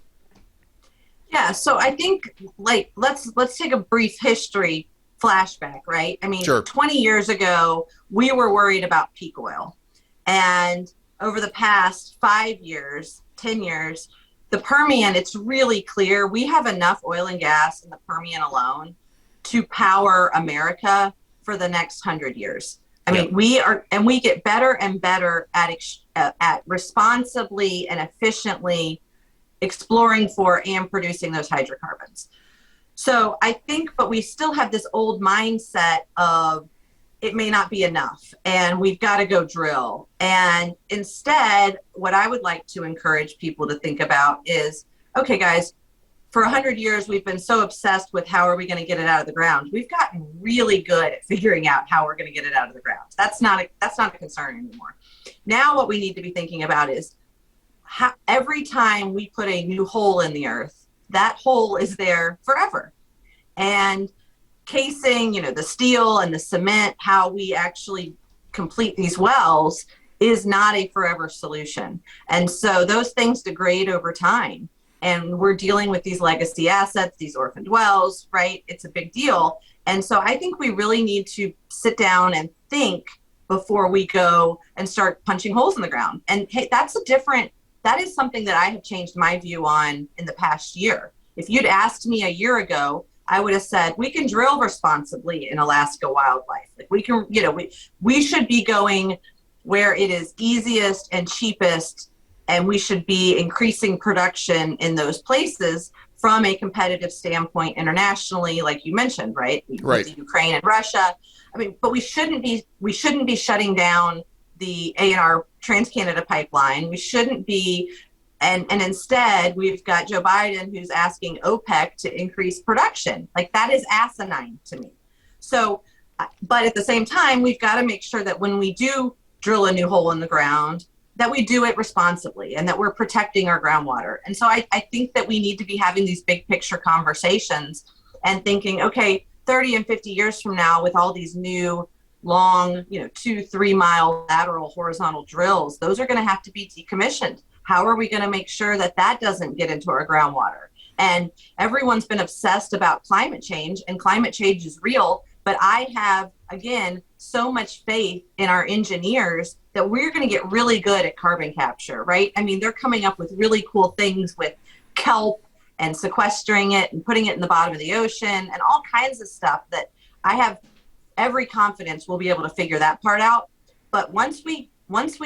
Yeah, so I think like let's take a brief history flashback, right? I mean, Sure. 20 years ago, we were worried about peak oil. And over the past 5 years, 10 years, the Permian, it's really clear we have enough oil and gas in the Permian alone to power America for the next 100 years. I mean, we get better and better at responsibly and efficiently exploring for and producing those hydrocarbons. So I think, but we still have this old mindset of it may not be enough and we've got to go drill. And instead, what I would like to encourage people to think about is, okay, guys, for 100 years, we've been so obsessed with how are we going to get it out of the ground. We've gotten really good at figuring out how we're going to get it out of the ground. That's not a concern anymore. Now what we need to be thinking about is every time we put a new hole in the earth, that hole is there forever. And casing, the steel and the cement, how we actually complete these wells is not a forever solution. And so those things degrade over time. And we're dealing with these legacy assets, these orphaned wells, right? It's a big deal. And so I think we really need to sit down and think before we go and start punching holes in the ground. And hey, that is something that I have changed my view on in the past year. If you'd asked me a year ago, I would have said, we can drill responsibly in Alaska wildlife. Like we can, we should be going where it is easiest and cheapest, and we should be increasing production in those places from a competitive standpoint internationally, like you mentioned, right? Right. With Ukraine and Russia. I mean, but we shouldn't be shutting down the A&R Trans-Canada pipeline. We shouldn't be, and instead we've got Joe Biden who's asking OPEC to increase production. Like that is asinine to me. So, but at the same time, we've got to make sure that when we do drill a new hole in the ground, that we do it responsibly and that we're protecting our groundwater. And so I think that we need to be having these big picture conversations and thinking, okay, 30 and 50 years from now, with all these new long, 2-3 mile lateral horizontal drills, those are going to have to be decommissioned. How are we going to make sure that that doesn't get into our groundwater? And everyone's been obsessed about climate change, and climate change is real. But I have, again, so much faith in our engineers that we're going to get really good at carbon capture, right? I mean, they're coming up with really cool things with kelp and sequestering it and putting it in the bottom of the ocean and all kinds of stuff that I have every confidence we'll be able to figure that part out. But once we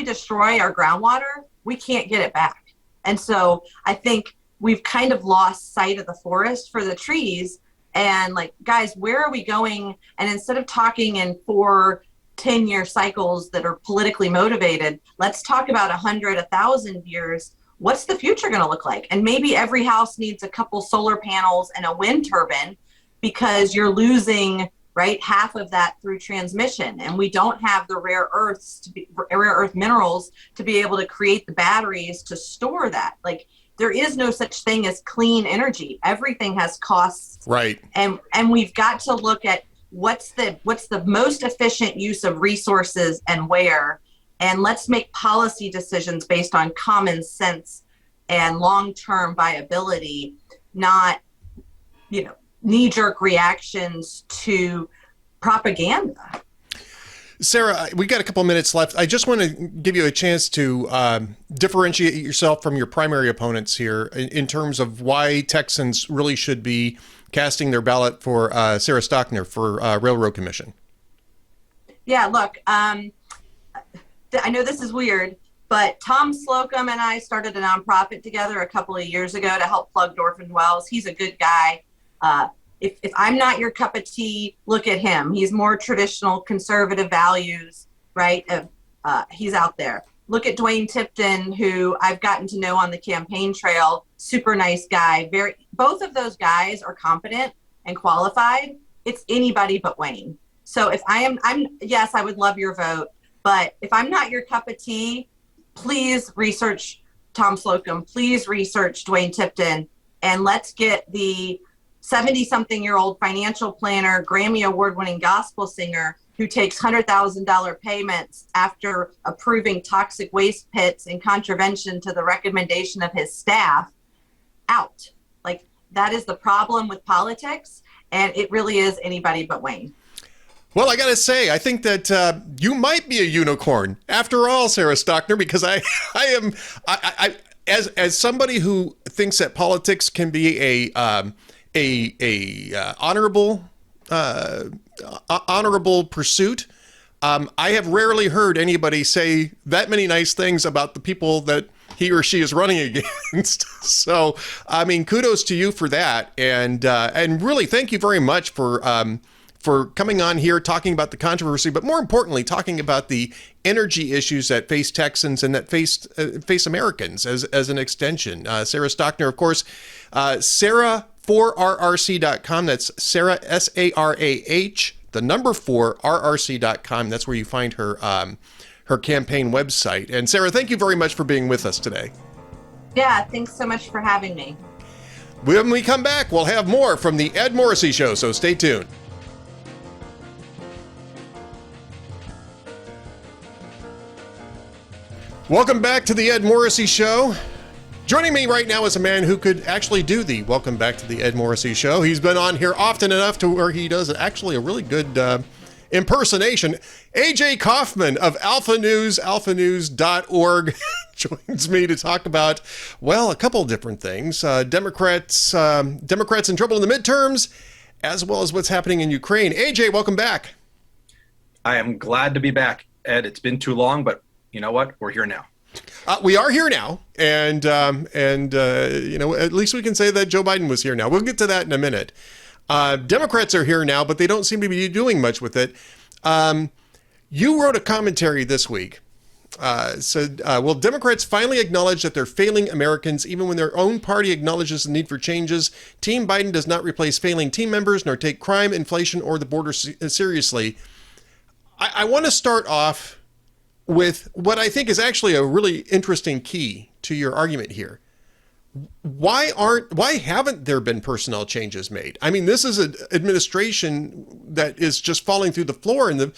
destroy our groundwater, we can't get it back. And so I think we've kind of lost sight of the forest for the trees. And like, guys, where are we going? And instead of talking in 4-10-year cycles that are politically motivated, let's talk about 100, 1,000 years. What's the future going to look like? And maybe every house needs a couple solar panels and a wind turbine, because you're losing, right, half of that through transmission. And we don't have the rare earth minerals to be able to create the batteries to store that. Like, there is no such thing as clean energy. Everything has costs. Right. And we've got to look at what's the most efficient use of resources and where, and let's make policy decisions based on common sense and long-term viability, not, knee-jerk reactions to propaganda. Sarah, we got a couple minutes left. I just want to give you a chance to differentiate yourself from your primary opponents here in terms of why Texans really should be casting their ballot for Sarah Stogner for Railroad Commission. Yeah, look, I know this is weird, but Tom Slocum and I started a nonprofit together a couple of years ago to help plug orphaned wells. He's a good guy. If I'm not your cup of tea, look at him. He's more traditional conservative values, right? He's out there. Look at Duane Tipton, who I've gotten to know on the campaign trail. Super nice guy. Both of those guys are competent and qualified. It's anybody but Wayne. So if yes, I would love your vote, but if I'm not your cup of tea, please research Tom Slocum. Please research Duane Tipton, and let's get the 70-something-year-old financial planner, Grammy Award-winning gospel singer who takes $100,000 payments after approving toxic waste pits in contravention to the recommendation of his staff out. Like, that is the problem with politics, and it really is anybody but Wayne. Well, I got to say, I think that you might be a unicorn after all, Sarah Stogner, because I am as somebody who thinks that politics can be a honorable pursuit. I have rarely heard anybody say that many nice things about the people that he or she is running against. So, I mean, kudos to you for that, and really thank you very much for coming on here, talking about the controversy, but more importantly, talking about the energy issues that face Texans and that face Americans as an extension. Sarah Stogner, of course, Sarah4RRC.com. That's Sarah, SARAH, the number 4, RRC.com. That's where you find her her campaign website. And Sarah, thank you very much for being with us today. Yeah, thanks so much for having me. When we come back, we'll have more from the Ed Morrissey Show, so stay tuned. Welcome back to the Ed Morrissey Show. Joining me right now is a man who could actually do the Welcome Back to the Ed Morrissey Show. He's been on here often enough to where he does actually a really good impersonation. AJ Kaufman of Alpha News, alphanews.org, joins me to talk about, well, a couple of different things. Democrats in trouble in the midterms, as well as what's happening in Ukraine. AJ, welcome back. I am glad to be back, Ed. It's been too long, but you know what? We're here now. We are here now, and you know, at least we can say that Joe Biden was here now. We'll get to that in a minute. Democrats are here now, but they don't seem to be doing much with it. You wrote a commentary this week. Said, will Democrats finally acknowledge that they're failing Americans even when their own party acknowledges the need for changes? Team Biden does not replace failing team members nor take crime, inflation, or the border seriously. I want to start off with what I think is actually a really interesting key to your argument here. Why haven't there been personnel changes made? I mean, this is an administration that is just falling through the floor, and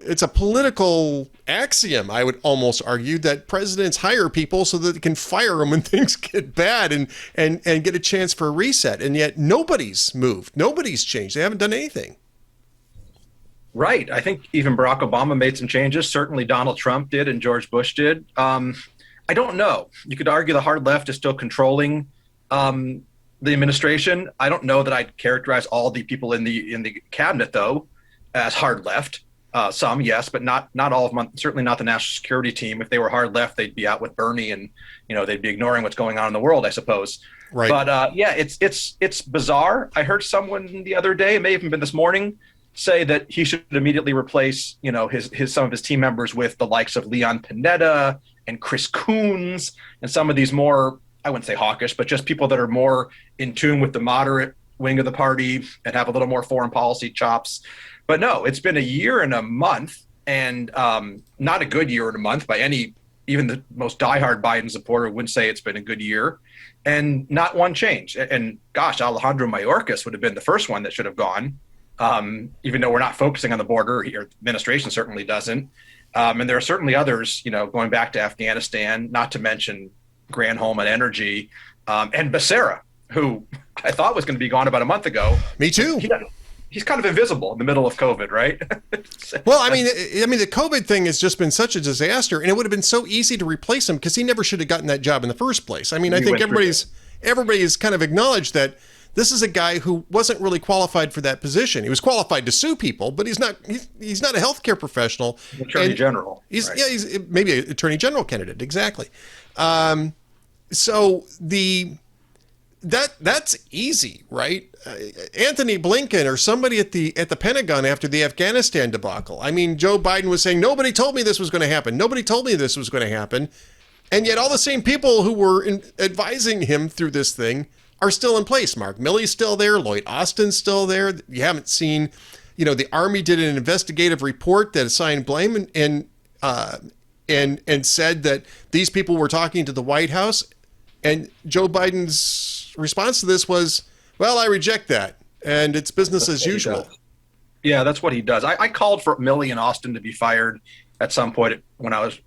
it's a political axiom, I would almost argue, that presidents hire people so that they can fire them when things get bad and get a chance for a reset. And yet nobody's moved. Nobody's changed. They haven't done anything. Right. I think even Barack Obama made some changes. Certainly Donald Trump did and George Bush did. I don't know. You could argue the hard left is still controlling the administration. I don't know that I'd characterize all the people in the cabinet, though, as hard left. Some, yes, but not all of them. Certainly not the national security team. If they were hard left, they'd be out with Bernie, and they'd be ignoring what's going on in the world, I suppose. Right. But yeah, it's bizarre. I heard someone the other day, it may have even been this morning, say that he should immediately replace, some of his team members with the likes of Leon Panetta and Chris Coons and some of these more, I wouldn't say hawkish, but just people that are more in tune with the moderate wing of the party and have a little more foreign policy chops. But no, it's been a year and a month, and not a good year and a month by any, even the most diehard Biden supporter wouldn't say it's been a good year, and not one change. And gosh, Alejandro Mayorkas would have been the first one that should have gone. Even though we're not focusing on the border here, the administration certainly doesn't. And there are certainly others, going back to Afghanistan, not to mention Granholm at Energy, and Becerra, who I thought was going to be gone about a month ago. Me too. He's kind of invisible in the middle of COVID, right? Well, I mean, the COVID thing has just been such a disaster, and it would have been so easy to replace him because he never should have gotten that job in the first place. I mean, I think everybody's kind of acknowledged that this is a guy who wasn't really qualified for that position. He was qualified to sue people, but he's not a healthcare professional. Attorney General. He's maybe an Attorney General candidate. Exactly. So that's easy, right? Anthony Blinken or somebody at the Pentagon after the Afghanistan debacle. I mean, Joe Biden was saying, nobody told me this was going to happen. Nobody told me this was going to happen. And yet all the same people who were advising him through this thing are still in place. Mark Milley's still there. Lloyd Austin's still there. You haven't seen, the Army did an investigative report that assigned blame and said that these people were talking to the White House. And Joe Biden's response to this was, well, I reject that. And it's business as usual. Yeah, that's what he does. I called for Milley and Austin to be fired at some point when I was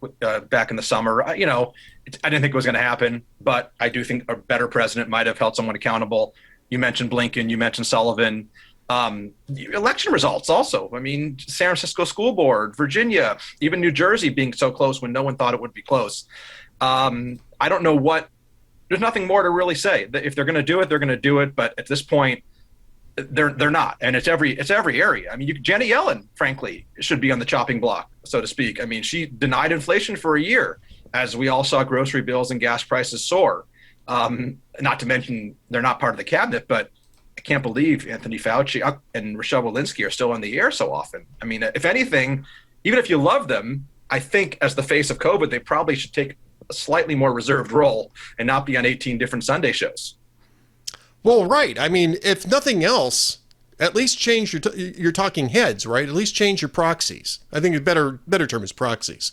back in the summer. I didn't think it was going to happen, but I do think a better president might have held someone accountable. You mentioned Blinken, you mentioned Sullivan. The election results also. I mean, San Francisco School Board, Virginia, even New Jersey being so close when no one thought it would be close. I don't know there's nothing more to really say. If they're going to do it, they're going to do it. But at this point, they're not. And it's every area. I mean, Janet Yellen, frankly, should be on the chopping block, so to speak. I mean, she denied inflation for a year as we all saw grocery bills and gas prices soar. Not to mention they're not part of the cabinet, but I can't believe Anthony Fauci and Rochelle Walensky are still on the air so often. I mean, if anything, even if you love them, I think as the face of COVID, they probably should take a slightly more reserved role and not be on 18 different Sunday shows. Well, right. I mean, if nothing else, at least change your talking heads, right? At least change your proxies. I think a better term is proxies.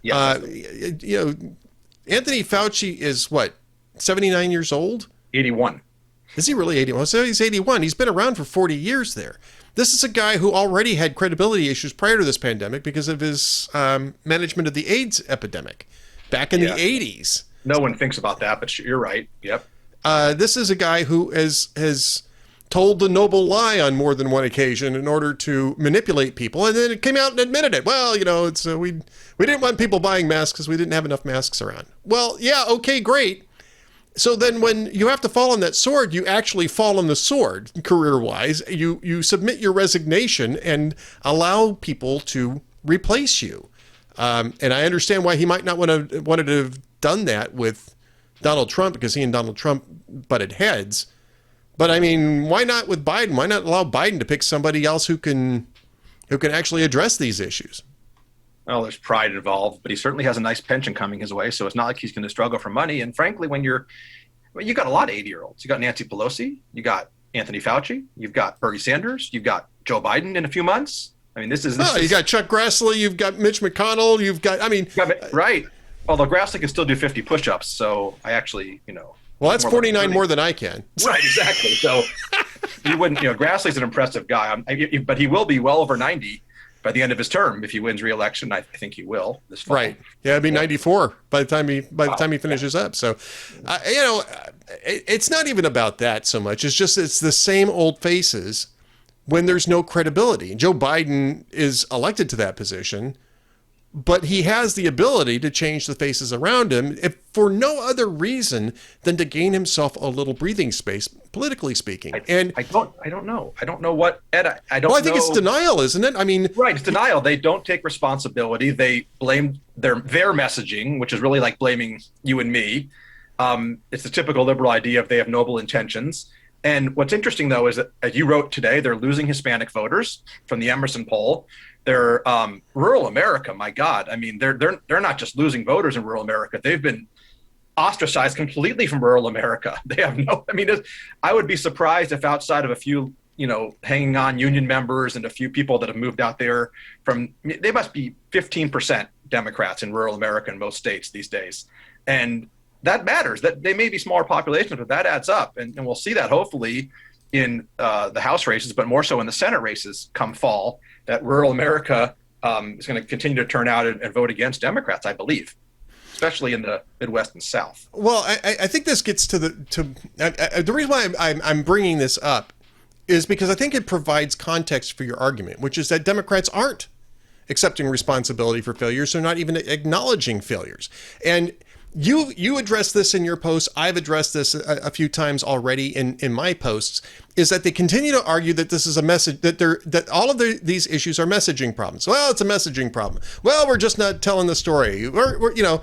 Yeah. Anthony Fauci is what, 79 years old? 81. Is he really 81? So he's 81. He's been around for 40 years there. This is a guy who already had credibility issues prior to this pandemic because of his management of the AIDS epidemic back in the 80s. No one thinks about that, but you're right. Yep. This is a guy who has told the noble lie on more than one occasion in order to manipulate people, and then it came out and admitted it. Well, it's we didn't want people buying masks because we didn't have enough masks around. Well, yeah, okay, great. So then when you have to fall on that sword, you actually fall on the sword career-wise. You submit your resignation and allow people to replace you. And I understand why he might not wanted to have done that with Donald Trump, because he and Donald Trump butted heads. But I mean, why not with Biden? Why not allow Biden to pick somebody else who can actually address these issues? Well, there's pride involved, but he certainly has a nice pension coming his way, so it's not like he's going to struggle for money. And frankly, you got a lot of 80-year-olds. You got Nancy Pelosi, you got Anthony Fauci, you've got Bernie Sanders, you've got Joe Biden in a few months. I mean, you got Chuck Grassley, you've got Mitch McConnell, right. Although Grassley can still do 50 push-ups, so I actually, Well, that's 49 more than I can. Right, exactly. So you wouldn't, Grassley's an impressive guy, but he will be well over 90 by the end of his term if he wins re-election. I think he will this fall. Right. Yeah, it'd be 94 by the time he finishes up. So, it's not even about that so much. It's the same old faces when there's no credibility. Joe Biden is elected to that position, but he has the ability to change the faces around him if for no other reason than to gain himself a little breathing space, politically speaking. I don't know. I don't know what, Ed, I don't know. Well, I think it's denial, isn't it? I mean, right. It's denial. They don't take responsibility. They blame their messaging, which is really like blaming you and me. It's the typical liberal idea of they have noble intentions. And what's interesting, though, is that, as you wrote today, they're losing Hispanic voters from the Emerson poll. They're rural America. My God, I mean, they're not just losing voters in rural America. They've been ostracized completely from rural America. They have no. I mean, I would be surprised if outside of a few, hanging on union members and a few people that have moved out there they must be 15% Democrats in rural America in most states these days, and that matters. That they may be smaller populations, but that adds up, and we'll see that hopefully in the House races, but more so in the Senate races come fall. That rural America is going to continue to turn out and vote against Democrats, I believe, especially in the Midwest and South. Well, I think this gets to the reason why I'm bringing this up is because I think it provides context for your argument, which is that Democrats aren't accepting responsibility for failures. They're not even acknowledging failures. And you addressed this in your posts. I've addressed this a few times already in my posts, is that they continue to argue that this is a message, that all of these issues are messaging problems. Well, it's a messaging problem. Well, we're just not telling the story. We're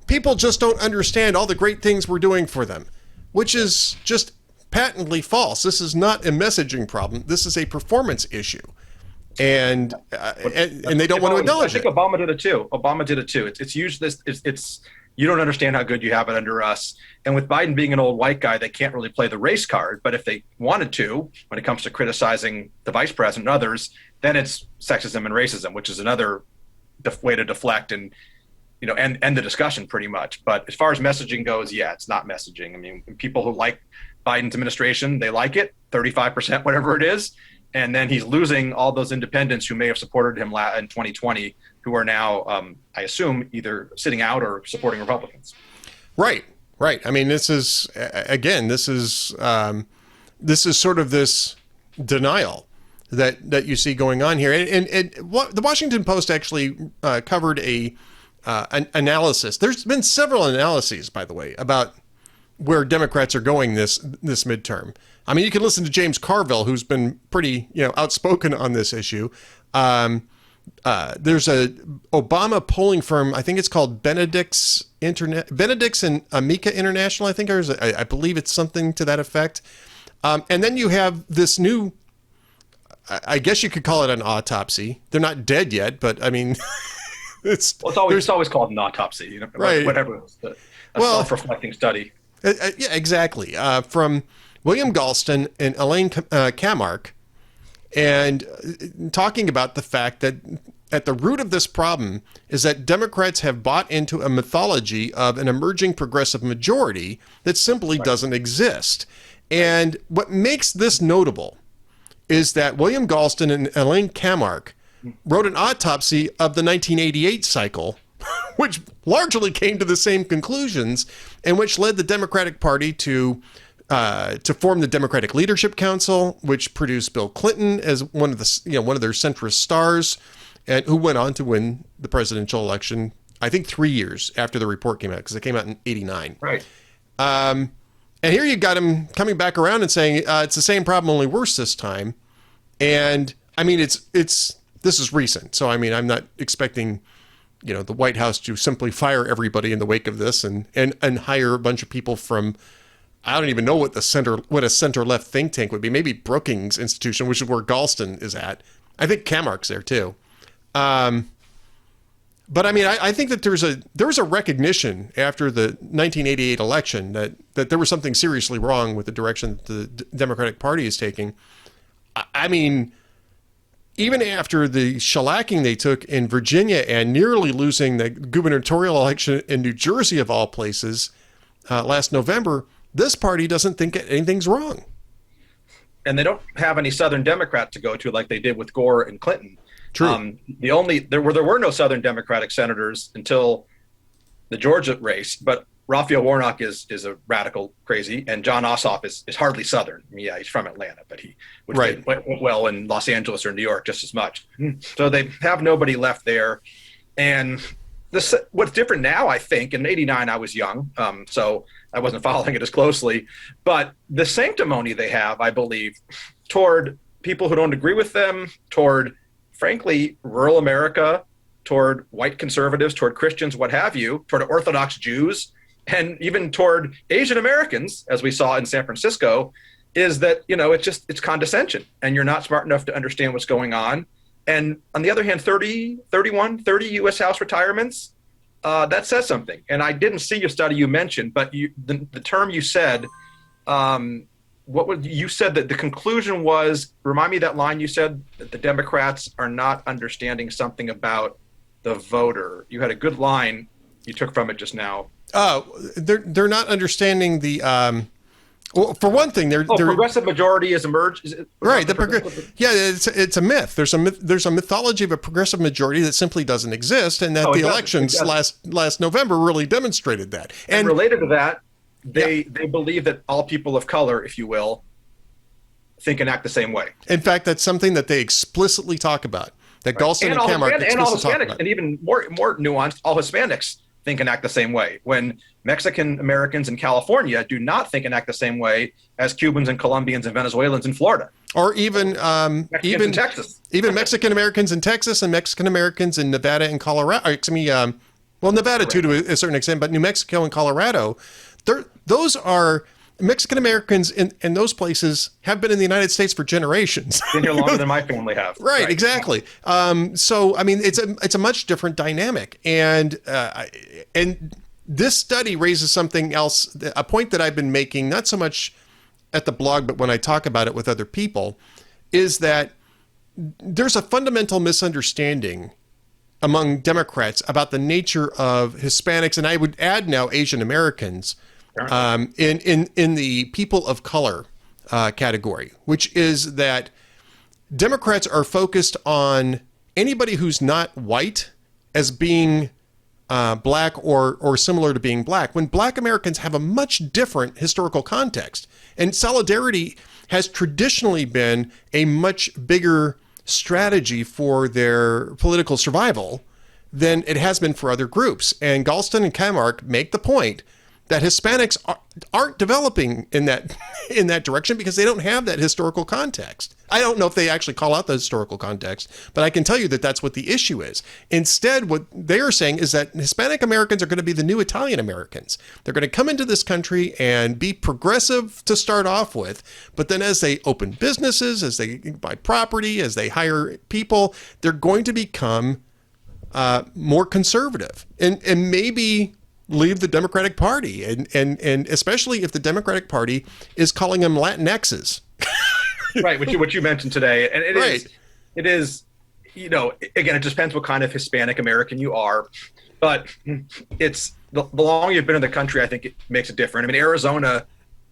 people just don't understand all the great things we're doing for them, which is just patently false. This is not a messaging problem. This is a performance issue. And they don't want to acknowledge it. I think Obama did it too. It's usually it's you don't understand how good you have it under us. And with Biden being an old white guy, they can't really play the race card. But if they wanted to, when it comes to criticizing the vice president and others, then it's sexism and racism, which is another way to deflect and end the discussion pretty much. But as far as messaging goes, yeah, it's not messaging. I mean, people who like Biden's administration, they like it, 35%, whatever it is. And then he's losing all those independents who may have supported him in 2020, who are now, I assume, either sitting out or supporting Republicans. Right. I mean, this is sort of this denial that you see going on here. And what the Washington Post actually covered an analysis. There's been several analyses, by the way, about where Democrats are going this midterm. I mean, you can listen to James Carville, who's been pretty, outspoken on this issue. There's a Obama polling firm, I think it's called Benedict's and Amica International, I think, or I believe it's something to that effect. And then you have this new, I guess you could call it an autopsy. They're not dead yet, but I mean, it's always called an autopsy, right? Whatever. A self-reflecting study. Yeah, exactly. From William Galston and Elaine Kamarck, and talking about the fact that at the root of this problem is that Democrats have bought into a mythology of an emerging progressive majority that simply doesn't exist. And what makes this notable is that William Galston and Elaine Kamarck wrote an autopsy of the 1988 cycle, which largely came to the same conclusions, and which led the Democratic Party to form the Democratic Leadership Council, which produced Bill Clinton as one of their centrist stars, and who went on to win the presidential election, I think 3 years after the report came out, because it came out in '89. Right. And here you got him coming back around and saying it's the same problem, only worse this time. And I mean, this is recent, so I mean, I'm not expecting the White House to simply fire everybody in the wake of this and hire a bunch of people from, I don't even know what a center left think tank would be. Maybe Brookings Institution, which is where Galston is at. I think Kamarck's there too. But I mean, I think that there was a recognition after the 1988 election that there was something seriously wrong with the direction that the Democratic Party is taking. I mean, even after the shellacking they took in Virginia and nearly losing the gubernatorial election in New Jersey, of all places, last November, this party doesn't think anything's wrong. And they don't have any Southern Democrat to go to like they did with Gore and Clinton. True. There were no Southern Democratic senators until the Georgia race, but Raphael Warnock is a radical crazy, and John Ossoff is hardly Southern. I mean, yeah, he's from Atlanta, but he would do well in Los Angeles or New York just as much. So they have nobody left there. And what's different now, I think, in '89 I was young, so I wasn't following it as closely, but the sanctimony they have, I believe, toward people who don't agree with them, toward, frankly, rural America, toward white conservatives, toward Christians, what have you, toward Orthodox Jews, and even toward Asian Americans, as we saw in San Francisco, is that, it's condescension, and you're not smart enough to understand what's going on. And on the other hand, 30 U.S. House retirements, that says something. And I didn't see your study you mentioned, but the term you said, you said that the conclusion was, remind me that line you said, that the Democrats are not understanding something about the voter. You had a good line you took from it just now. They're not understanding the well, for one thing, they're progressive majority has emerged. Right. It's a myth. There's a mythology of a progressive majority that simply doesn't exist, and that the elections last November really demonstrated that. And related to that, they believe that all people of color, if you will, think and act the same way. In fact, that's something that they explicitly talk about. That Galston and Kamarck explicitly talk about. And even more nuanced, all Hispanics think and act the same way, when Mexican Americans in California do not think and act the same way as Cubans and Colombians and Venezuelans in Florida. Or even Texas. Even Mexican Americans in Texas and Mexican Americans in Nevada and Colorado. Nevada too to a certain extent, but New Mexico and Colorado, those are Mexican Americans in those places have been in the United States for generations. Been here longer than my family have. Right, exactly. So I mean, it's a much different dynamic, and this study raises something else, a point that I've been making, not so much at the blog, but when I talk about it with other people, is that there's a fundamental misunderstanding among Democrats about the nature of Hispanics, and I would add now Asian Americans, in the people of color category, which is that Democrats are focused on anybody who's not white as being black or similar to being black, when black Americans have a much different historical context. And solidarity has traditionally been a much bigger strategy for their political survival than it has been for other groups. And Galston and Camark make the point that Hispanics aren't developing in that direction because they don't have that historical context. I don't know if they actually call out the historical context, but I can tell you that that's what the issue is. Instead, what they are saying is that Hispanic Americans are going to be the new Italian Americans. They're going to come into this country and be progressive to start off with, but then as they open businesses, as they buy property, as they hire people, they're going to become more conservative and maybe leave the Democratic Party, and especially if the Democratic Party is calling them Latinxes. Right, which you mentioned today, and it is, you know, again, it just depends what kind of Hispanic American you are, but it's the longer you've been in the country, I think it makes it different. I mean, Arizona,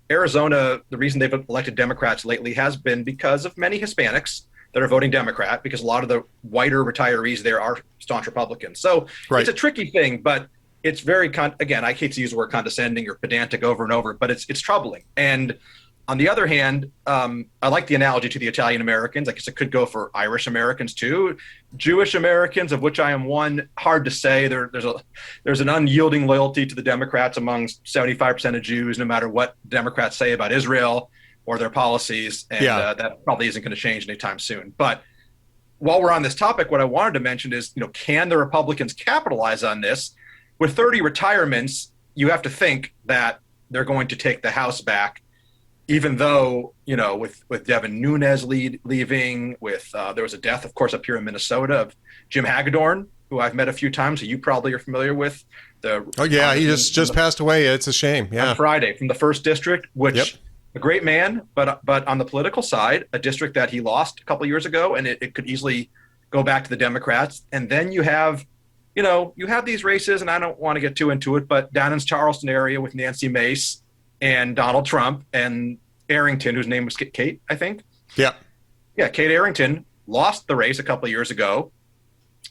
the reason they've elected Democrats lately has been because of many Hispanics that are voting Democrat, because a lot of the whiter retirees there are staunch Republicans. So It's a tricky thing, but it's very, again, I hate to use the word condescending or pedantic over and over, but it's troubling. And on the other hand, I like the analogy to the Italian Americans. I guess it could go for Irish Americans too. Jewish Americans, of which I am one, hard to say. There's an unyielding loyalty to the Democrats among 75% of Jews, no matter what Democrats say about Israel or their policies. And that probably isn't going to change anytime soon. But while we're on this topic, what I wanted to mention is, you know, can the Republicans capitalize on this? With 30 retirements, you have to think that they're going to take the House back, even though, you know, with Devin Nunes leaving, there was a death, of course, up here in Minnesota of Jim Hagedorn, who I've met a few times, who you probably are familiar with. He just passed away. It's a shame. Yeah, on Friday from the 1st District, which a great man, but on the political side, a district that he lost a couple of years ago, and it could easily go back to the Democrats. And then you have these races, and I don't want to get too into it, but down in Charleston area with Nancy Mace and Donald Trump and Arrington, whose name was Kate, I think. Yeah, Kate Arrington lost the race a couple of years ago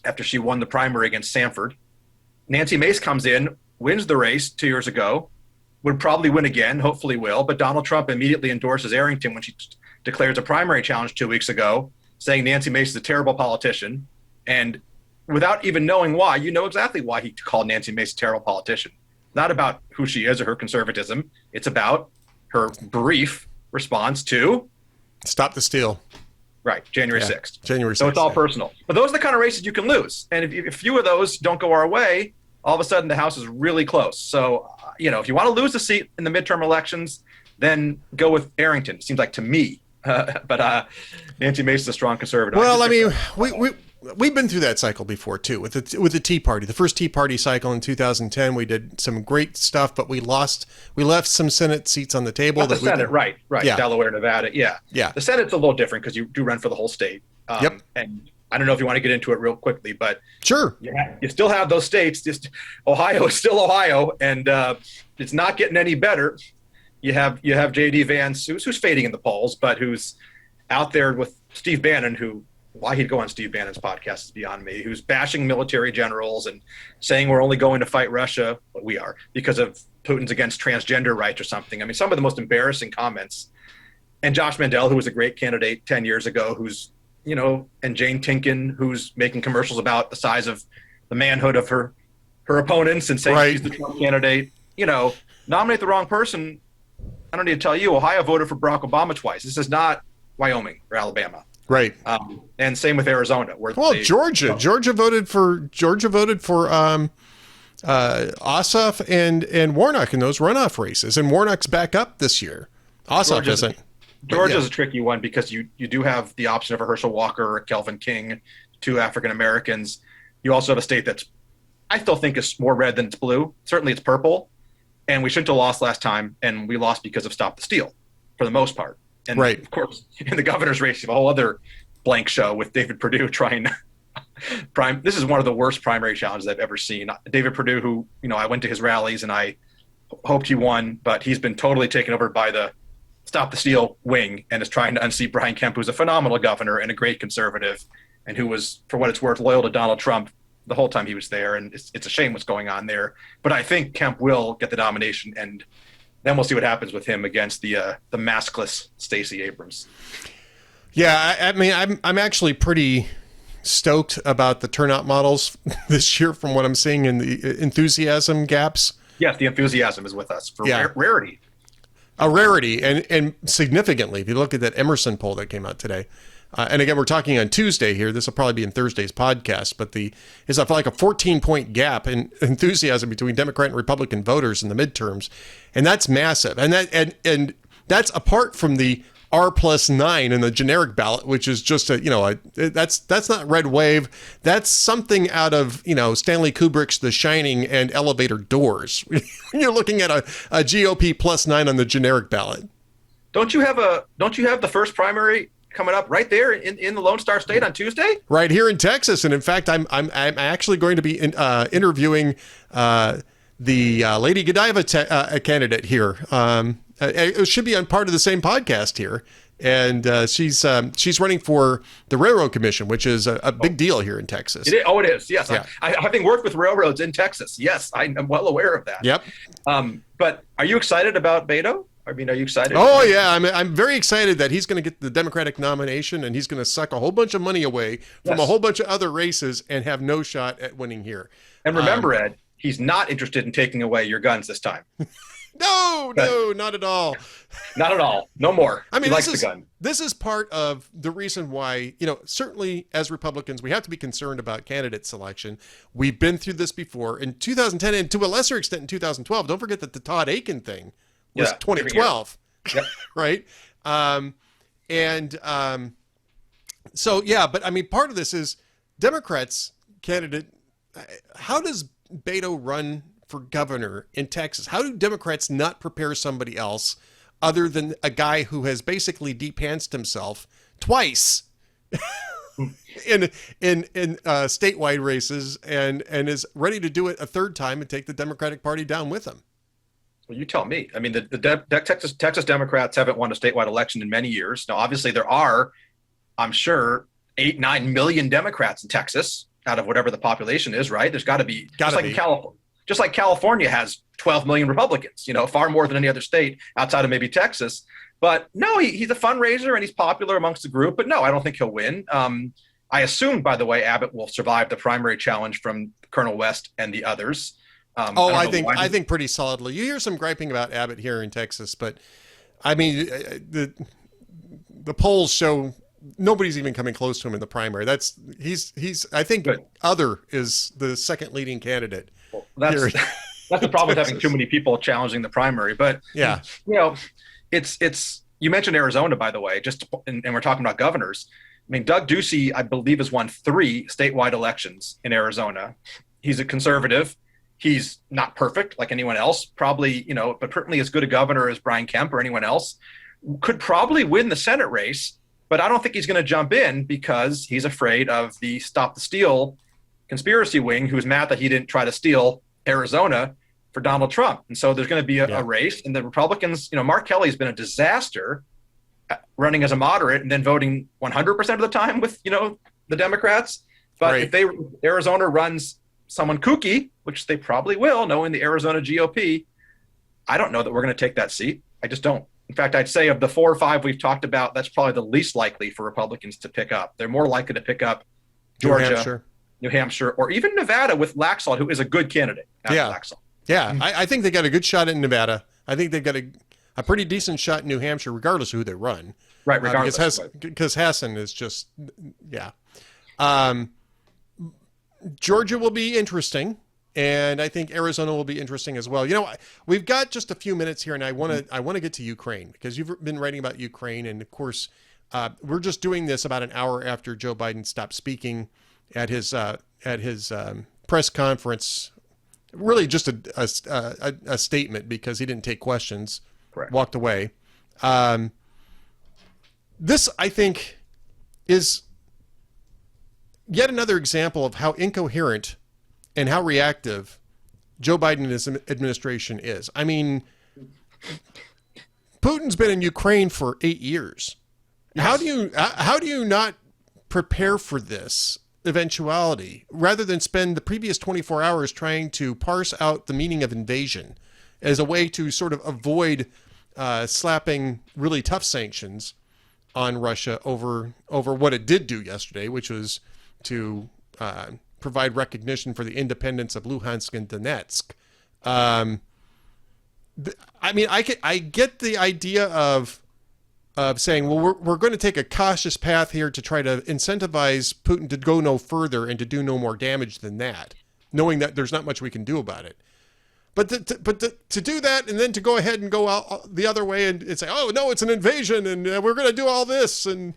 after she won the primary against Sanford. Nancy Mace comes in, wins the race 2 years ago, would probably win again, hopefully will, but Donald Trump immediately endorses Arrington when she declares a primary challenge 2 weeks ago, saying Nancy Mace is a terrible politician. And without even knowing why, you know exactly why he called Nancy Mace a terrible politician. Not about who she is or her conservatism. It's about her brief response to Stop the Steal. Right, January 6th. January 6th. So it's all personal. But those are the kind of races you can lose. And if a few of those don't go our way, all of a sudden the House is really close. So, if you want to lose the seat in the midterm elections, then go with Arrington. It seems like to me. But Nancy Mace is a strong conservative. Well, I mean, we've been through that cycle before too, with the Tea Party. The first Tea Party cycle in 2010, we did some great stuff, but we left some Senate seats on the table. The Senate, right. Yeah. Delaware, Nevada, yeah. The Senate's a little different because you do run for the whole state. And I don't know if you want to get into it real quickly, but sure, you still have those states. Just Ohio is still Ohio, and it's not getting any better. You have J.D. Vance, who's fading in the polls, but who's out there with Steve Bannon, why he'd go on Steve Bannon's podcast is beyond me, who's bashing military generals and saying we're only going to fight Russia, but we are, because of Putin's against transgender rights or something. I mean, some of the most embarrassing comments. And Josh Mandel, who was a great candidate 10 years ago, and Jane Tinkin, who's making commercials about the size of the manhood of her opponents and saying she's the Trump candidate. Nominate the wrong person. I don't need to tell you, Ohio voted for Barack Obama twice. This is not Wyoming or Alabama. Right. And same with Arizona. Georgia voted for Ossoff and Warnock in those runoff races, and Warnock's back up this year. Ossoff isn't. Georgia's a tricky one because you do have the option of a Herschel Walker or a Kelvin King, two African Americans. You also have a state that's, I still think, is more red than it's blue. Certainly it's purple. And we shouldn't have lost last time, and we lost because of Stop the Steal for the most part. And of course, in the governor's race, you have a whole other blank show with David Perdue trying this is one of the worst primary challenges I've ever seen. David Perdue, who, I went to his rallies and I hoped he won, but he's been totally taken over by the Stop the Steal wing and is trying to unseat Brian Kemp, who's a phenomenal governor and a great conservative, and who was, for what it's worth, loyal to Donald Trump the whole time he was there. And it's a shame what's going on there. But I think Kemp will get the nomination, and then we'll see what happens with him against the maskless Stacey Abrams. Yeah, I mean, I'm actually pretty stoked about the turnout models this year from what I'm seeing in the enthusiasm gaps. Yes, the enthusiasm is with us for rarity. A rarity, and significantly, if you look at that Emerson poll that came out today. And again, we're talking on Tuesday here. This will probably be in Thursday's podcast, but it's like a 14-point gap in enthusiasm between Democrat and Republican voters in the midterms, and that's massive. And that's apart from the R+9 in the generic ballot, which is just that's not red wave. That's something out of Stanley Kubrick's The Shining and Elevator Doors. You're looking at a GOP +9 on the generic ballot. Don't you have the first primary coming up right there in the Lone Star State on Tuesday? Right here in Texas, and in fact, I'm actually going to be interviewing the Lady Godiva candidate here. It should be on part of the same podcast here, and she's running for the Railroad Commission, which is a big deal here in Texas. It is. Yes, yeah. Having worked with railroads in Texas, yes, I'm well aware of that. Yep. But are you excited about Beto? I mean, are you excited? Oh, yeah. I'm very excited that he's going to get the Democratic nomination, and he's going to suck a whole bunch of money away from a whole bunch of other races and have no shot at winning here. And remember, Ed, he's not interested in taking away your guns this time. No, not at all. Not at all. No more. I mean, he likes the gun. This is part of the reason why, certainly as Republicans, we have to be concerned about candidate selection. We've been through this before in 2010 and to a lesser extent in 2012. Don't forget that the Todd Aiken thing was 2012, yep. Right? So, yeah, but I mean, part of this is Democrats candidate. How does Beto run for governor in Texas? How do Democrats not prepare somebody else other than a guy who has basically depantsed himself twice in statewide races and is ready to do it a third time and take the Democratic Party down with him? Well, you tell me. I mean, the Texas Democrats haven't won a statewide election in many years. Now, obviously, there are, I'm sure, 8-9 million Democrats in Texas out of whatever the population is, right? There's got to be. Just like California has 12 million Republicans, far more than any other state outside of maybe Texas. But no, he's a fundraiser and he's popular amongst the group. But no, I don't think he'll win. I assume, by the way, Abbott will survive the primary challenge from Colonel West and the others. I think pretty solidly. You hear some griping about Abbott here in Texas, but I mean, the polls show nobody's even coming close to him in the primary. He's I think good. Other is the second leading candidate. Well, that's the problem with having too many people challenging the primary. But yeah, it's you mentioned Arizona, by the way, and we're talking about governors. I mean, Doug Ducey, I believe, has won 3 statewide elections in Arizona. He's a conservative. He's not perfect like anyone else, probably, but certainly as good a governor as Brian Kemp or anyone else. Could probably win the Senate race, but I don't think he's going to jump in because he's afraid of the Stop the Steal conspiracy wing, who's mad that he didn't try to steal Arizona for Donald Trump. And so there's going to be a race. And the Republicans, Mark Kelly's been a disaster running as a moderate and then voting 100% of the time with, the Democrats. But if Arizona runs someone kooky, which they probably will, knowing the Arizona GOP, I don't know that we're going to take that seat. I just don't. In fact, I'd say of the 4 or 5 we've talked about, that's probably the least likely for Republicans to pick up. They're more likely to pick up Georgia, New Hampshire, or even Nevada with Laxalt, who is a good candidate. Laxalt. Yeah, I think they got a good shot in Nevada. I think they've got a pretty decent shot in New Hampshire, regardless of who they run. Right, regardless. Because Hassan is just, Georgia will be interesting, and I think Arizona will be interesting as well. We've got just a few minutes here, and I want to get to Ukraine because you've been writing about Ukraine, and of course, we're just doing this about an hour after Joe Biden stopped speaking at his press conference. Really, just a statement because he didn't take questions. Correct. Walked away. This, I think, is yet another example of how incoherent and how reactive Joe Biden and his administration is. I mean, Putin's been in Ukraine for 8 years. Yes. How do you not prepare for this eventuality rather than spend the previous 24 hours trying to parse out the meaning of invasion as a way to sort of avoid slapping really tough sanctions on Russia over what it did do yesterday, which was to provide recognition for the independence of Luhansk and Donetsk. I mean, I get the idea of saying, well, we're going to take a cautious path here to try to incentivize Putin to go no further and to do no more damage than that, knowing that there's not much we can do about it. But to do that and then to go ahead and go out the other way and say, oh, no, it's an invasion and we're going to do all this. And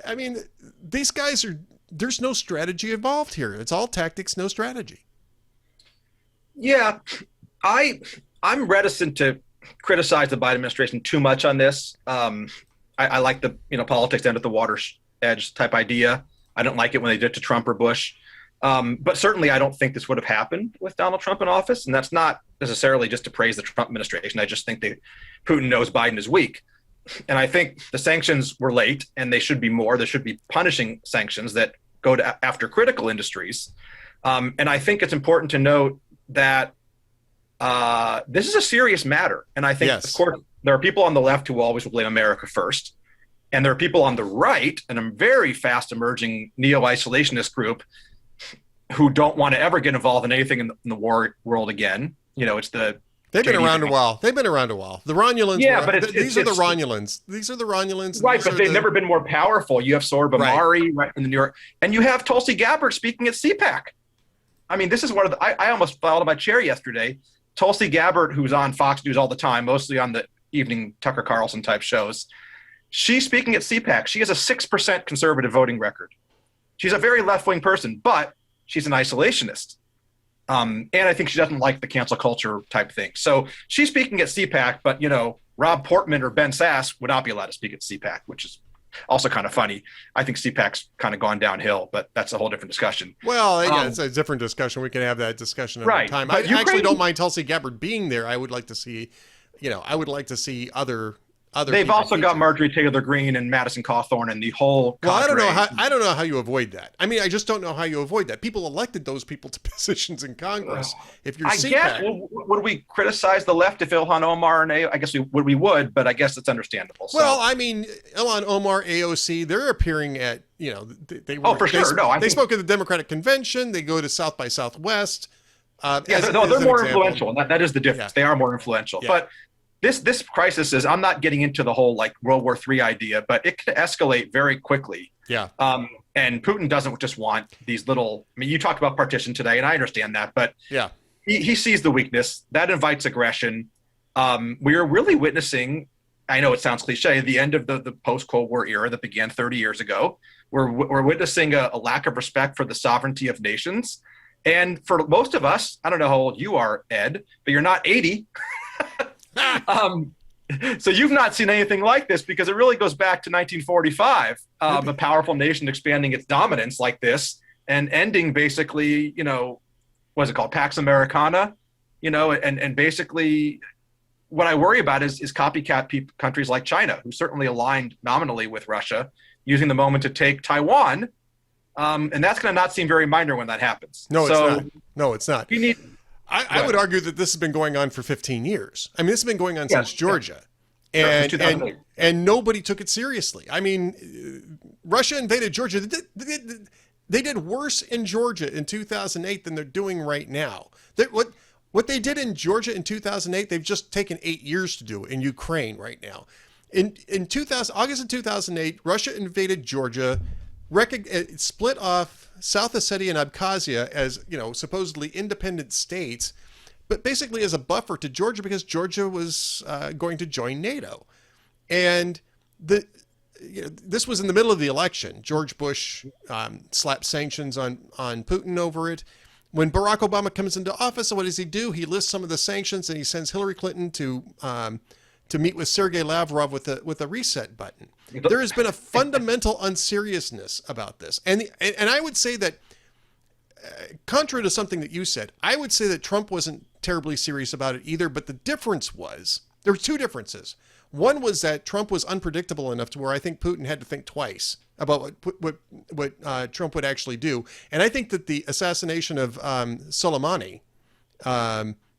I mean, these guys there's no strategy involved here. It's all tactics, no strategy. Yeah, I'm reticent to criticize the Biden administration too much on this. I like the politics end at the water's edge type idea. I don't like it when they did it to Trump or Bush. But certainly I don't think this would have happened with Donald Trump in office. And that's not necessarily just to praise the Trump administration. I just think that Putin knows Biden is weak. And I think the sanctions were late and they should be more. There should be punishing sanctions that go after critical industries. And I think it's important to note that this is a serious matter. And I think, yes, of course, there are people on the left who always will blame America first. And there are people on the right, and a very fast emerging neo-isolationist group who don't want to ever get involved in anything in the war world again. It's they've been around a while. The Romulans. Yeah, but these are the Romulans. These are the Romulans. Right, but they've never been more powerful. You have Sorbamari right in the New York, and you have Tulsi Gabbard speaking at CPAC. I mean, this is one of the. I almost fell out of my chair yesterday. Tulsi Gabbard, who's on Fox News all the time, mostly on the evening Tucker Carlson type shows, she's speaking at CPAC. She has a 6% conservative voting record. She's a very left-wing person, but she's an isolationist. And I think she doesn't like the cancel culture type thing. So she's speaking at CPAC, but, Rob Portman or Ben Sass would not be allowed to speak at CPAC, which is also kind of funny. I think CPAC's kind of gone downhill, but that's a whole different discussion. Well, yeah, it's a different discussion. We can have that discussion another time. I actually don't mind Tulsi Gabbard being there. I would like to see, other. They've also got Marjorie Taylor Greene and Madison Cawthorn and the whole. Well, I don't know how you avoid that. I mean, I just don't know how you avoid that. People elected those people to positions in Congress. If you're CPAC, would we criticize the left if Ilhan Omar and I guess we would, but I guess it's understandable. So. Well, I mean, Ilhan Omar, AOC, they're appearing at they were. Oh, for sure. They spoke at the Democratic Convention. They go to South by Southwest. They're more influential. That is the difference. Yeah. They are more influential, yeah. But. This crisis is, I'm not getting into the whole World War III idea, but it could escalate very quickly. Yeah. And Putin doesn't just want these little, you talked about partition today and I understand that, but yeah, he sees the weakness that invites aggression. We are really witnessing, I know it sounds cliche, the end of the post-Cold War era that began 30 years ago. We're witnessing a lack of respect for the sovereignty of nations. And for most of us, I don't know how old you are, Ed, but you're not 80. So you've not seen anything like this because it really goes back to 1945, a powerful nation expanding its dominance like this and ending basically, what is it called? Pax Americana, and basically what I worry about is copycat countries like China, who certainly aligned nominally with Russia, using the moment to take Taiwan. And that's going to not seem very minor when that happens. No, it's not. No, it's not. You need... I would argue that this has been going on for 15 years. I mean, this has been going on since Georgia. Yeah. And nobody took it seriously. I mean, Russia invaded Georgia. They did worse in Georgia in 2008 than they're doing right now. What they did in Georgia in 2008, they've just taken 8 years to do in Ukraine right now. In August of 2008, Russia invaded Georgia, split off South Ossetia and Abkhazia as, supposedly independent states, but basically as a buffer to Georgia because Georgia was going to join NATO. And this was in the middle of the election. George Bush slapped sanctions on Putin over it. When Barack Obama comes into office, what does he do? He lists some of the sanctions and he sends Hillary Clinton to meet with Sergei Lavrov with a reset button. There has been a fundamental unseriousness about this. And I would say that, contrary to something that you said, I would say that Trump wasn't terribly serious about it either. But the difference was There were two differences. One was that Trump was unpredictable enough to where I think Putin had to think twice about what Trump would actually do. And I think that the assassination of Soleimani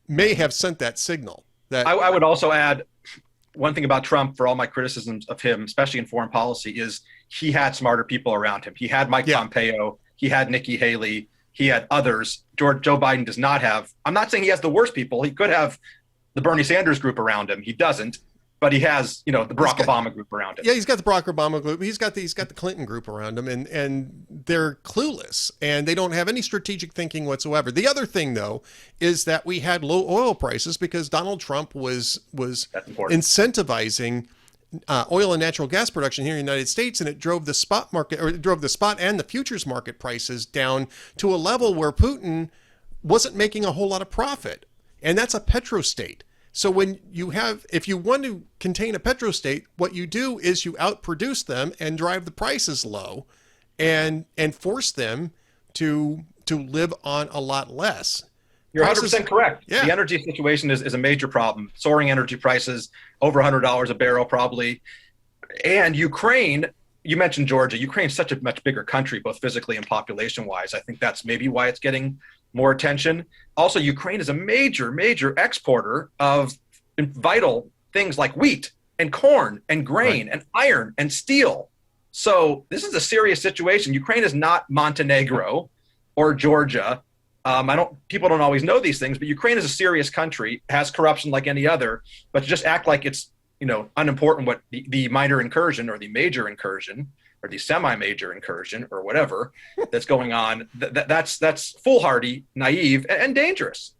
may have sent that signal. That I would also add one thing about Trump, for all my criticisms of him, especially in foreign policy, is he had smarter people around him. He had Mike Pompeo. He had Nikki Haley. He had others. Joe Biden does not have. I'm not saying he has the worst people. He could have the Bernie Sanders group around him. He doesn't. But he has, the Barack Obama group around him. Yeah, he's got the Barack Obama group. He's got the Clinton group around him, and they're clueless, and they don't have any strategic thinking whatsoever. The other thing, though, is that we had low oil prices because Donald Trump was incentivizing oil and natural gas production here in the United States, and it drove the spot market, or it drove the spot and the futures market prices down to a level where Putin wasn't making a whole lot of profit, and that's a petrostate. So if you want to contain a petrostate, what you do is you outproduce them and drive the prices low, and force them to live on a lot less. You're 100% correct. Yeah. The energy situation is a major problem. Soaring energy prices, over $100 a barrel probably. And Ukraine, you mentioned Georgia. Ukraine's such a much bigger country, both physically and population-wise. I think that's maybe why it's getting more attention. Also, Ukraine is a major, major exporter of vital things like wheat and corn and grain and iron and steel. So this is a serious situation. Ukraine is not Montenegro or Georgia. People don't always know these things, but Ukraine is a serious country, has corruption like any other, but to just act like it's, unimportant what the minor incursion or the major incursion or the semi-major incursion or whatever that's going on, that's foolhardy, naive, and dangerous.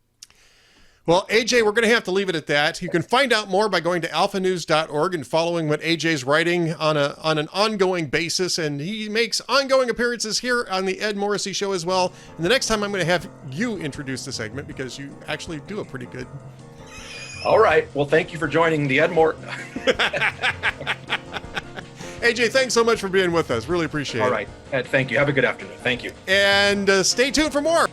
Well, AJ, we're going to have to leave it at that. You can find out more by going to alphanews.org and following what AJ's writing on an ongoing basis. And he makes ongoing appearances here on the Ed Morrissey Show as well. And the next time I'm going to have you introduce the segment because you actually do a pretty good. All right. Well, thank you for joining the Ed AJ, thanks so much for being with us. Really appreciate it. All right. Ed, thank you. Have a good afternoon. Thank you. And stay tuned for more.